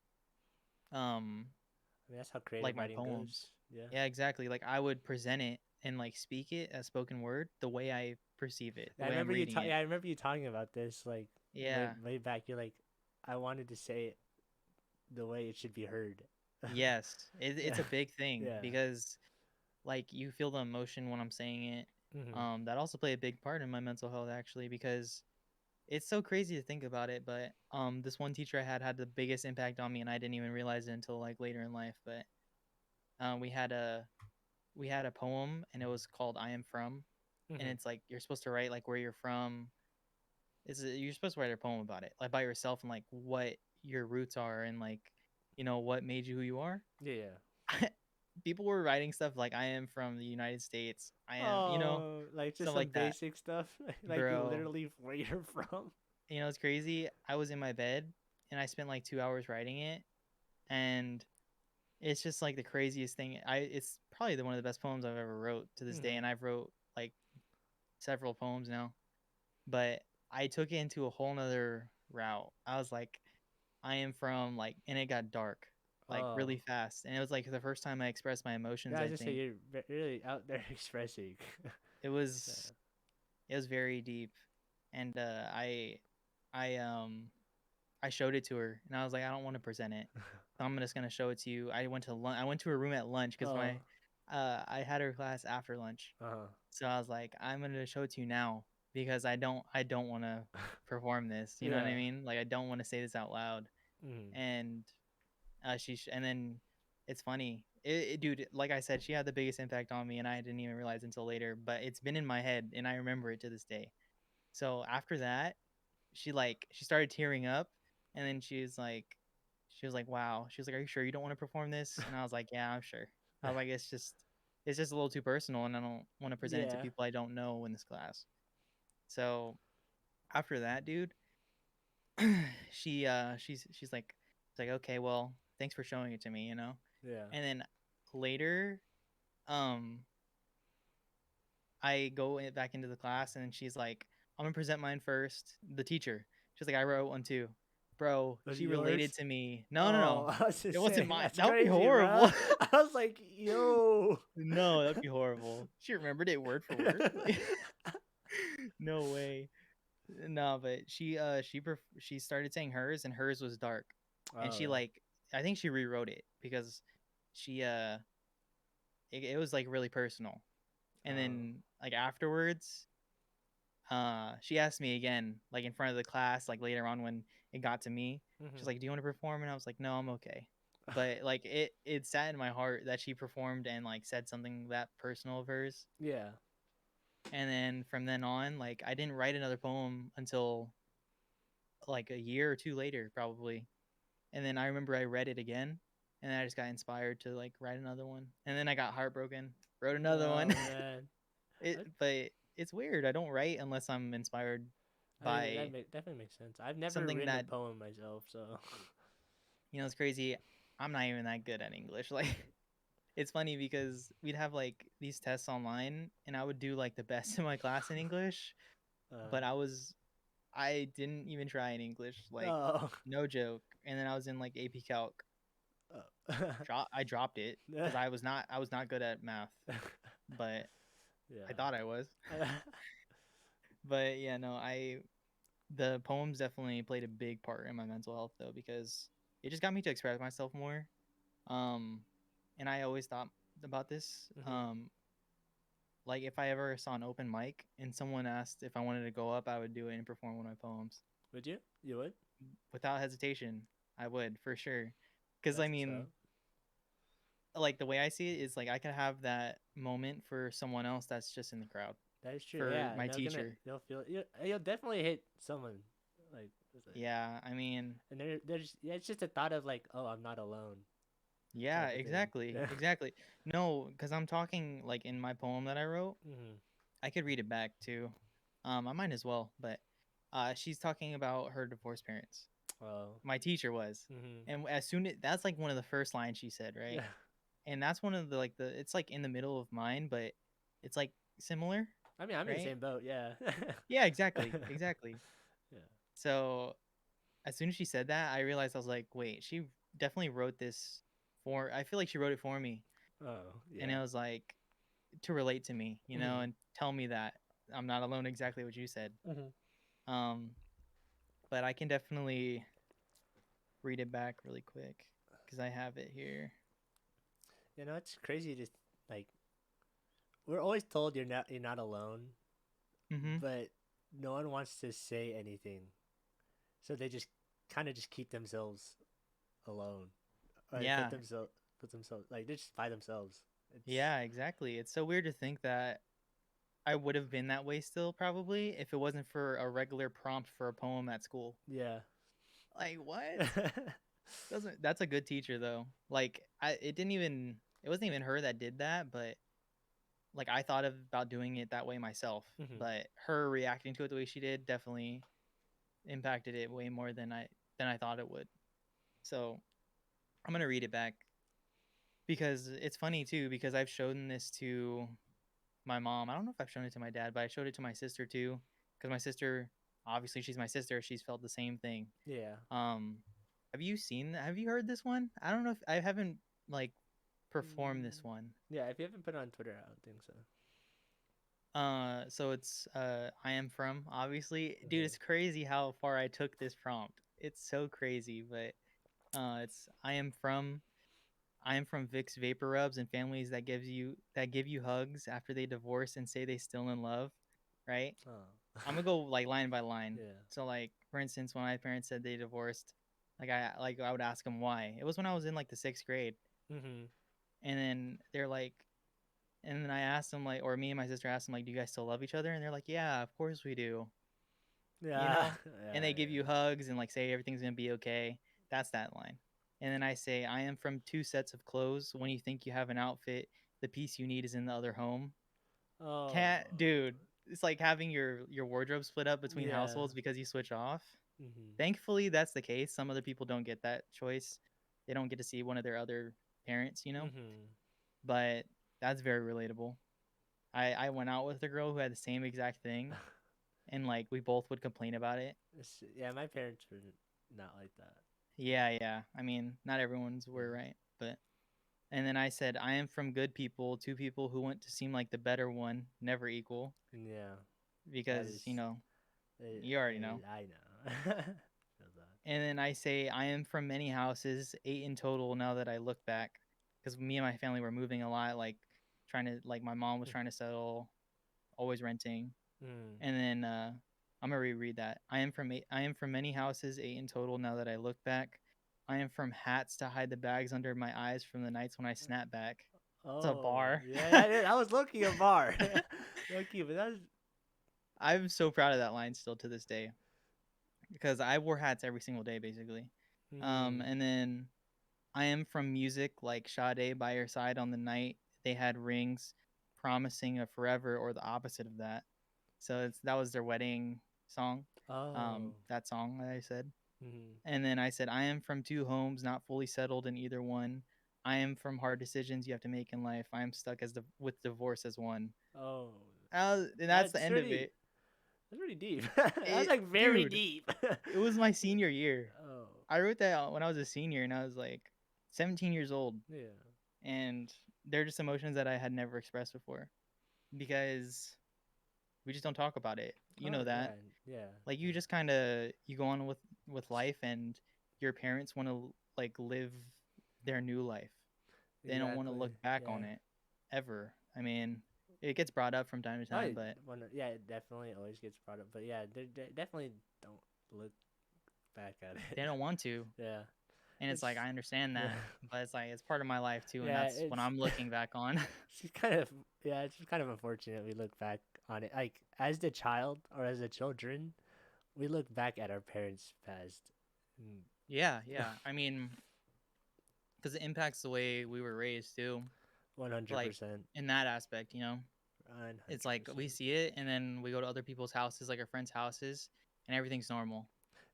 um I mean, that's how like creative my writing poems. goes. Yeah. Yeah, exactly. Like I would present it and like speak it as spoken word the way I perceive it, the I way I'm remember you. reading it. Yeah, I remember you talking about this like way Yeah. way back. You're like, I wanted to say it the way it should be heard. Yes. Yeah. It's a big thing Yeah. because like you feel the emotion when I'm saying it. Mhm. That also played a big part in my mental health actually because it's so crazy to think about it, but this one teacher I had the biggest impact on me and I didn't even realize it until like later in life, but we had a poem and it was called I Am From, and Mhm. it's like you're supposed to write like where you're from. You're supposed to write a poem about it, like by yourself and like what your roots are and like what made you who you are. Yeah. Yeah. People were writing stuff like I am from the United States. I am, Oh, like just stuff some like that. basic stuff, like Bro, literally where you're from. it's crazy. I was in my bed and I spent like 2 hours writing it, and it's just like the craziest thing. It's probably one of the best poems I've ever wrote to this day, Mhm. and I've wrote like several poems now. But I took it into a whole nother route. I was like, I am from like, and it got dark like Oh, really fast, and it was like the first time I expressed my yeah. emotions. I I just say think you're really out there expressing. it Yeah. was it was very deep, and I I showed it to her, and I was like, I don't want to present it. So I'm just gonna show it to you. I went to her room at lunch because Oh. I had her class after lunch. Uh So I was like, I'm gonna show it to you now because I don't want to huh. perform this. You know what Yeah. I mean? Like I don't want to say this out loud. Mhm. And and then it's funny, dude. Like I said, she had the biggest impact on me, and I didn't even realize until later. But it's been in my head, and I remember it to this day. So after that, she started tearing up, and then she was like, "Wow." She was like, "Are you sure you don't want to perform this?" And I was like, "Yeah, I'm sure." I was like, it's just a little too personal, and I don't want to present it to Yeah. people I don't know in this class." So after that, dude, she's like, "Okay, well, thanks for showing it to me," you know. Yeah. And then later, um, I go back into the class, and she's like, "I'm gonna present mine first." The teacher, she's like, "I wrote one too, bro." Was it She related yours? to me. No, no, Oh, no, I was it just wasn't saying mine. that's That would be crazy, bro. horrible. I was like, yo. No, that'd be horrible. She remembered it word for word. Like, no way. No, but she started saying hers, and hers was dark, and Oh she yeah. like I think she rewrote it because she it was like really personal. And Oh. then like afterwards, she asked me again, like in front of the class, like later on when it got to me. She's Mhm. like, "Do you want to perform?" And I was like, "No, I'm okay." But like it sat in my heart that she performed and like said something that personal of hers. Yeah. And then from then on, like I didn't write another poem until like a year or two later, probably. And then I remember I read it again, and then I just got inspired to like write another one. And then I got heartbroken, wrote another one. Oh man. I, But it's weird. I don't write unless I'm inspired I mean that by definitely makes sense. I've never something written a that poem myself, so. it's crazy. I'm not even that good at English. Like it's funny because we'd have like these tests online, and I would do like the best in my class in English, Uh. but I was I didn't even try in English, like Oh. no joke. And then I was in like AP Calc. Oh. I dropped it because I was not good at math, but I Yeah. thought I was. But yeah, no, I the poems definitely played a big part in my mental health though because it just got me to express myself more. Um, and I always thought about this. Hmm. Like if I ever saw an open mic and someone asked if I wanted to go up, I would do it and perform one of my poems Would you? You would? without hesitation. I would for sure. Because I That's what's mean, up. like the way I see it is like I could have that moment for someone else that's just in the crowd That is true. for Yeah, my and teacher. they'll feel you'll definitely hit someone like it's like, Yeah, I mean, and there's yeah, it's just a thought of like, oh, I'm not alone yeah, type of thing. exactly, Yeah. exactly. No, because I'm talking like in my poem that I wrote. Hmm. I could read it back too. I might as well, but she's talking about her divorced parents. Oh. My teacher was, Hmm. and as soon as that's like one of the first lines she said, right? Yeah. And that's one of the like the it's like in the middle of mine, but it's like similar, I mean, I'm in the right? same boat. Yeah. Yeah, exactly, exactly. Yeah. So as soon as she said that, I realized I was like, wait, she definitely wrote this for. I feel like she wrote it for me, Oh, and yeah. it was like to relate to me, you know, Hmm. and tell me that I'm not alone. Exactly what you said. Hmm. Um, but I can definitely read it back really quick because I have it here. You know, it's crazy to like. We're always told you're not alone, Mm-hmm. but no one wants to say anything, so they just kind of just keep themselves alone, or they Yeah, put themselves like they're just by themselves. It's yeah, exactly. It's so weird to think that I would have been that way still probably if it wasn't for a regular prompt for a poem at school. yeah. Like what? Doesn't That's a good teacher though. Like it wasn't even her that did that, but like I thought about doing it that way myself. Hmm. But her reacting to it the way she did definitely impacted it way more than I thought it would. So I'm gonna read it back because it's funny too because I've shown this to my mom. I don't know if I've shown it to my dad, but I showed it to my sister too because my sister, obviously she's my sister, she's felt the same thing. Yeah. Um, have you heard this one? I don't know if I haven't like performed Mm, this one. yeah. If you haven't put it on Twitter, I don't think so. So it's I am from obviously, dude. Uh-huh. It's crazy how far I took this prompt. It's so crazy, but it's I am from Vicks Vapor Rubs and families that give you hugs after they divorce and say they still in love, right? Oh. I'm gonna go like line by line. Yeah. So like for instance, when my parents said they divorced, I would ask them why. It was when I was in like the sixth grade, Mhm. and then they're like, and then I asked them like, or me and my sister asked them like, do you guys still love each other? And they're like, yeah, of course we do, you Yeah. know. And Yeah. they give you hugs and like say everything's gonna be okay. That's that line. And then I say, I am from two sets of clothes. When you think you have an outfit, the piece you need is in the other home. Yeah. Oh. Can't, dude. It's like having your wardrobe split up between Yeah. households because you switch off. Mhm. Thankfully, that's the case. Some other people don't get that choice. They don't get to see one of their other parents, you know? Mhm. But that's very relatable. I went out with a girl who had the same exact thing, and like we both would complain about it. Yeah, my parents were not like that. Yeah, yeah. I mean, not everyone's were right, but and then I said, I am from good people, two people who want to seem like the better one, never equal, Yeah, that because, is. you know, you already know. I know. Feel that. And then I say, I am from many houses, 8 in total now that I look back. Because me and my family were moving a lot, like trying to, like my mom was trying to settle, always renting. Mm. And then I'm gonna reread that. I am from many houses, 8 in total now that I look back. I am from hats to hide the bags under my eyes from the nights when I snap back. It's a Oh, bar. yeah, that is, I was looking a bar. Lucky, but that's. I'm so proud of that line still to this day because I wore hats every single day basically. Hmm. And then I am from music like Sade by your side on the night they had rings, promising a forever or the opposite of that. So that was their wedding song. Oh. That song that I said. Hmm. And then I said, I am from two homes, not fully settled in either one. I am from hard decisions you have to make in life. I am stuck with divorce as one. Oh, And that's the that's end of really it. That's pretty deep. That's It, like very dude, deep. it was my senior year. Oh, I wrote that out when I was a senior, and I was like 17 years old, yeah. and they're just emotions that I had never expressed before because we just don't talk about it. You Oh, know yeah, that. yeah, Like you yeah. just kind of you go on with life, and your parents want to like live their new life. They don't want to Exactly. look back Yeah. on it ever. I mean, it gets brought up from time to Oh, time, but yeah, it definitely always gets brought up. But yeah, they definitely don't look back at it. they don't want to. Yeah. And it's like It's I understand yeah. that, but it's like it's part of my life too, and Yeah, that's what I'm looking back on. it's kind of yeah, it's kind of unfortunate we look back on it. Like as the child or as the children, we look back at our parents' past. Yeah, yeah. I mean, because it impacts the way we were raised too. One hundred Like percent. in that aspect, One it's hundred like we percent. see it, and then we go to other people's houses, like our friends' houses, and everything's normal.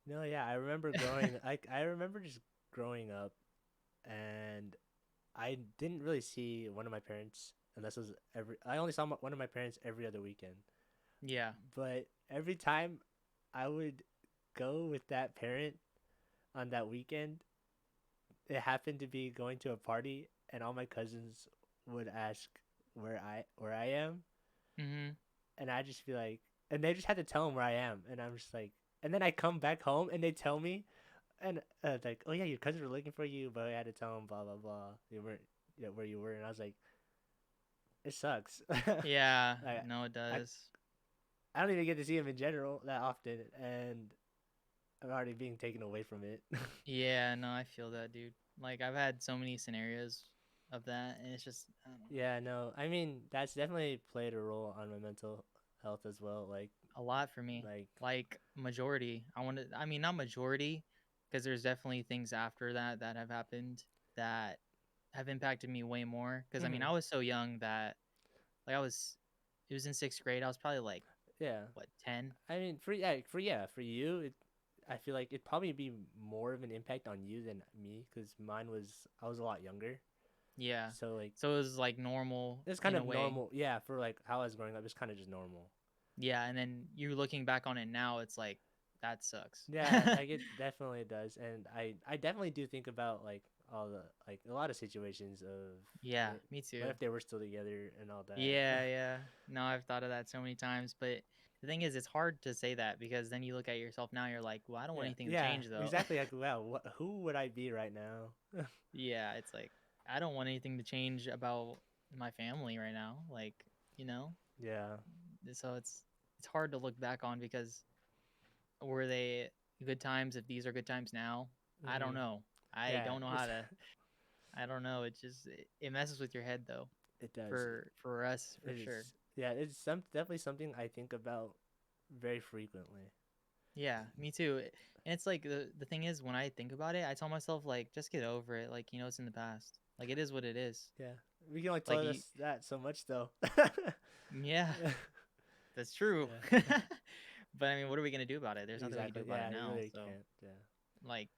No, yeah, I remember growing. I remember just growing up, and I didn't really see one of my parents unless it was every. I only saw one of my parents every other weekend. Yeah. But every time I would go with that parent on that weekend, it happened to be going to a party, and all my cousins would ask where I am, Mhm. and I just be like, and they just had to tell them where I am, and I'm just like, and then I come back home and they tell me, and like, oh yeah, your cousins were looking for you, but I had to tell them blah blah blah, you weren't where you were, and I was like, it sucks. Yeah. like, No, it I does. I don't even get to see him in general that often, and I'm already being taken away from it. Yeah. No, I feel that, dude. Like I've had so many scenarios of that, and it's just I don't know, Yeah, no, I mean that's definitely played a role on my mental health as well. a lot for me. Like, Like majority. I want to. I mean, not majority, because there's definitely things after that that have happened that have impacted me way more. Because I mean, mhm, I was so young that like I was. It was in sixth grade. I was probably like yeah. what 10. I mean, for you, I feel like it'd probably be more of an impact on you than me because mine was I was a lot younger, Yeah. so like So it was like normal it's kind in a of way. normal. Yeah, for like how I was growing up, it's kind of just normal. Yeah, and then you looking back on it now, it's like that sucks. Yeah, like it definitely does, and I definitely do think about like all the like a lot of situations of Yeah, what, me what too. if they were still together and all that. Yeah, yeah. No, I've thought of that so many times, but the thing is, it's hard to say that because then you look at yourself now, you're like, well, I don't want Yeah, anything to yeah, change though. exactly. Like, wow, who would I be right now? Yeah, it's like I don't want anything to change about my family right now. Like, you know, Yeah. so it's hard to look back on because were they good times? If these are good times now, I don't Mm-hmm. know. I Yeah, don't know how to. I don't know. It just it messes with your head though. it does. For us, for It sure. is. Yeah, it's definitely something I think about very frequently. Yeah, me too. And it's like the thing is when I think about it, I tell myself like just get over it. Like, it's in the past. Like it is what it is. Yeah, we can only Like tell us that so much though. yeah, that's true. Yeah, But I mean, what are we going to do about it? There's nothing we can do exactly. about it Yeah, you now. really So, can't. Yeah. like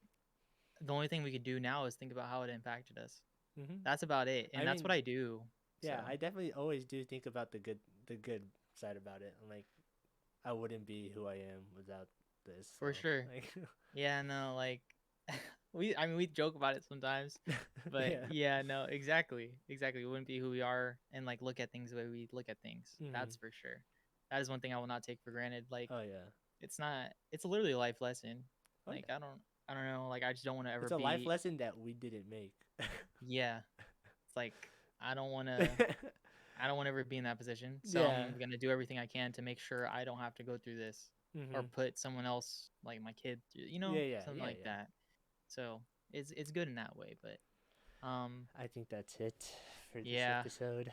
the only thing we could do now is think about how it impacted us. Hmm. That's about it. I And that's mean, what I do. yeah, So, I definitely always do think about the good side about it. I'm like, I wouldn't be who I am without this. So for sure. like, Yeah, no, like I mean we joke about it sometimes, but yeah. yeah, no, exactly. Exactly. We wouldn't be who we are and like look at things the way we look at things. Hmm. That's for sure. That is one thing I will not take for granted. Like Oh yeah. it's literally a life lesson. Oh Like yeah. I don't know, like I just don't want to ever It's a life be lesson that we didn't make. yeah. It's like I don't want to ever be in that position. So Yeah. I'm going to do everything I can to make sure I don't have to go through this or Hmm. put someone else like my kid through, Yeah, yeah, something yeah, like yeah. that. So it's good in that way, but I think that's it for this yeah, episode.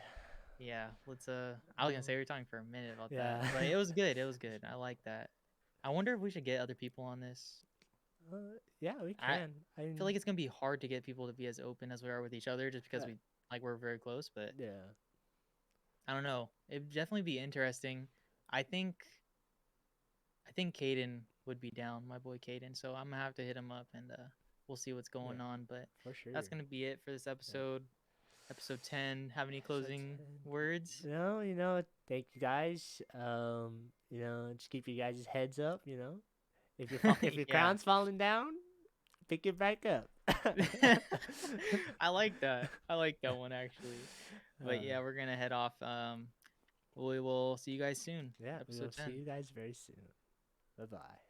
yeah. Let's I was gonna say we were talking for a minute about that, Yeah. but it was good. It was good. I like that. I wonder if we should get other people on this. Yeah, we I can. I feel mean, like it's gonna be hard to get people to be as open as we are with each other, just because uh, we're very close. But yeah. I don't know. It'd definitely be interesting. I think I think Caden would be down, my boy Caden. So I'm gonna have to hit him up and we'll see what's Yeah, going on. But for sure. that's gonna be it for this Yeah. episode. Episode 10. Have any Episode closing 10. words? Thank you guys. Just keep you guys' heads up. If your Yeah. crown's falling down, pick it back up. I like that. I like that one actually. But uh, yeah, we're gonna head off. We will see you guys soon. yeah, we will Episode see 10. you guys very soon. Bye bye.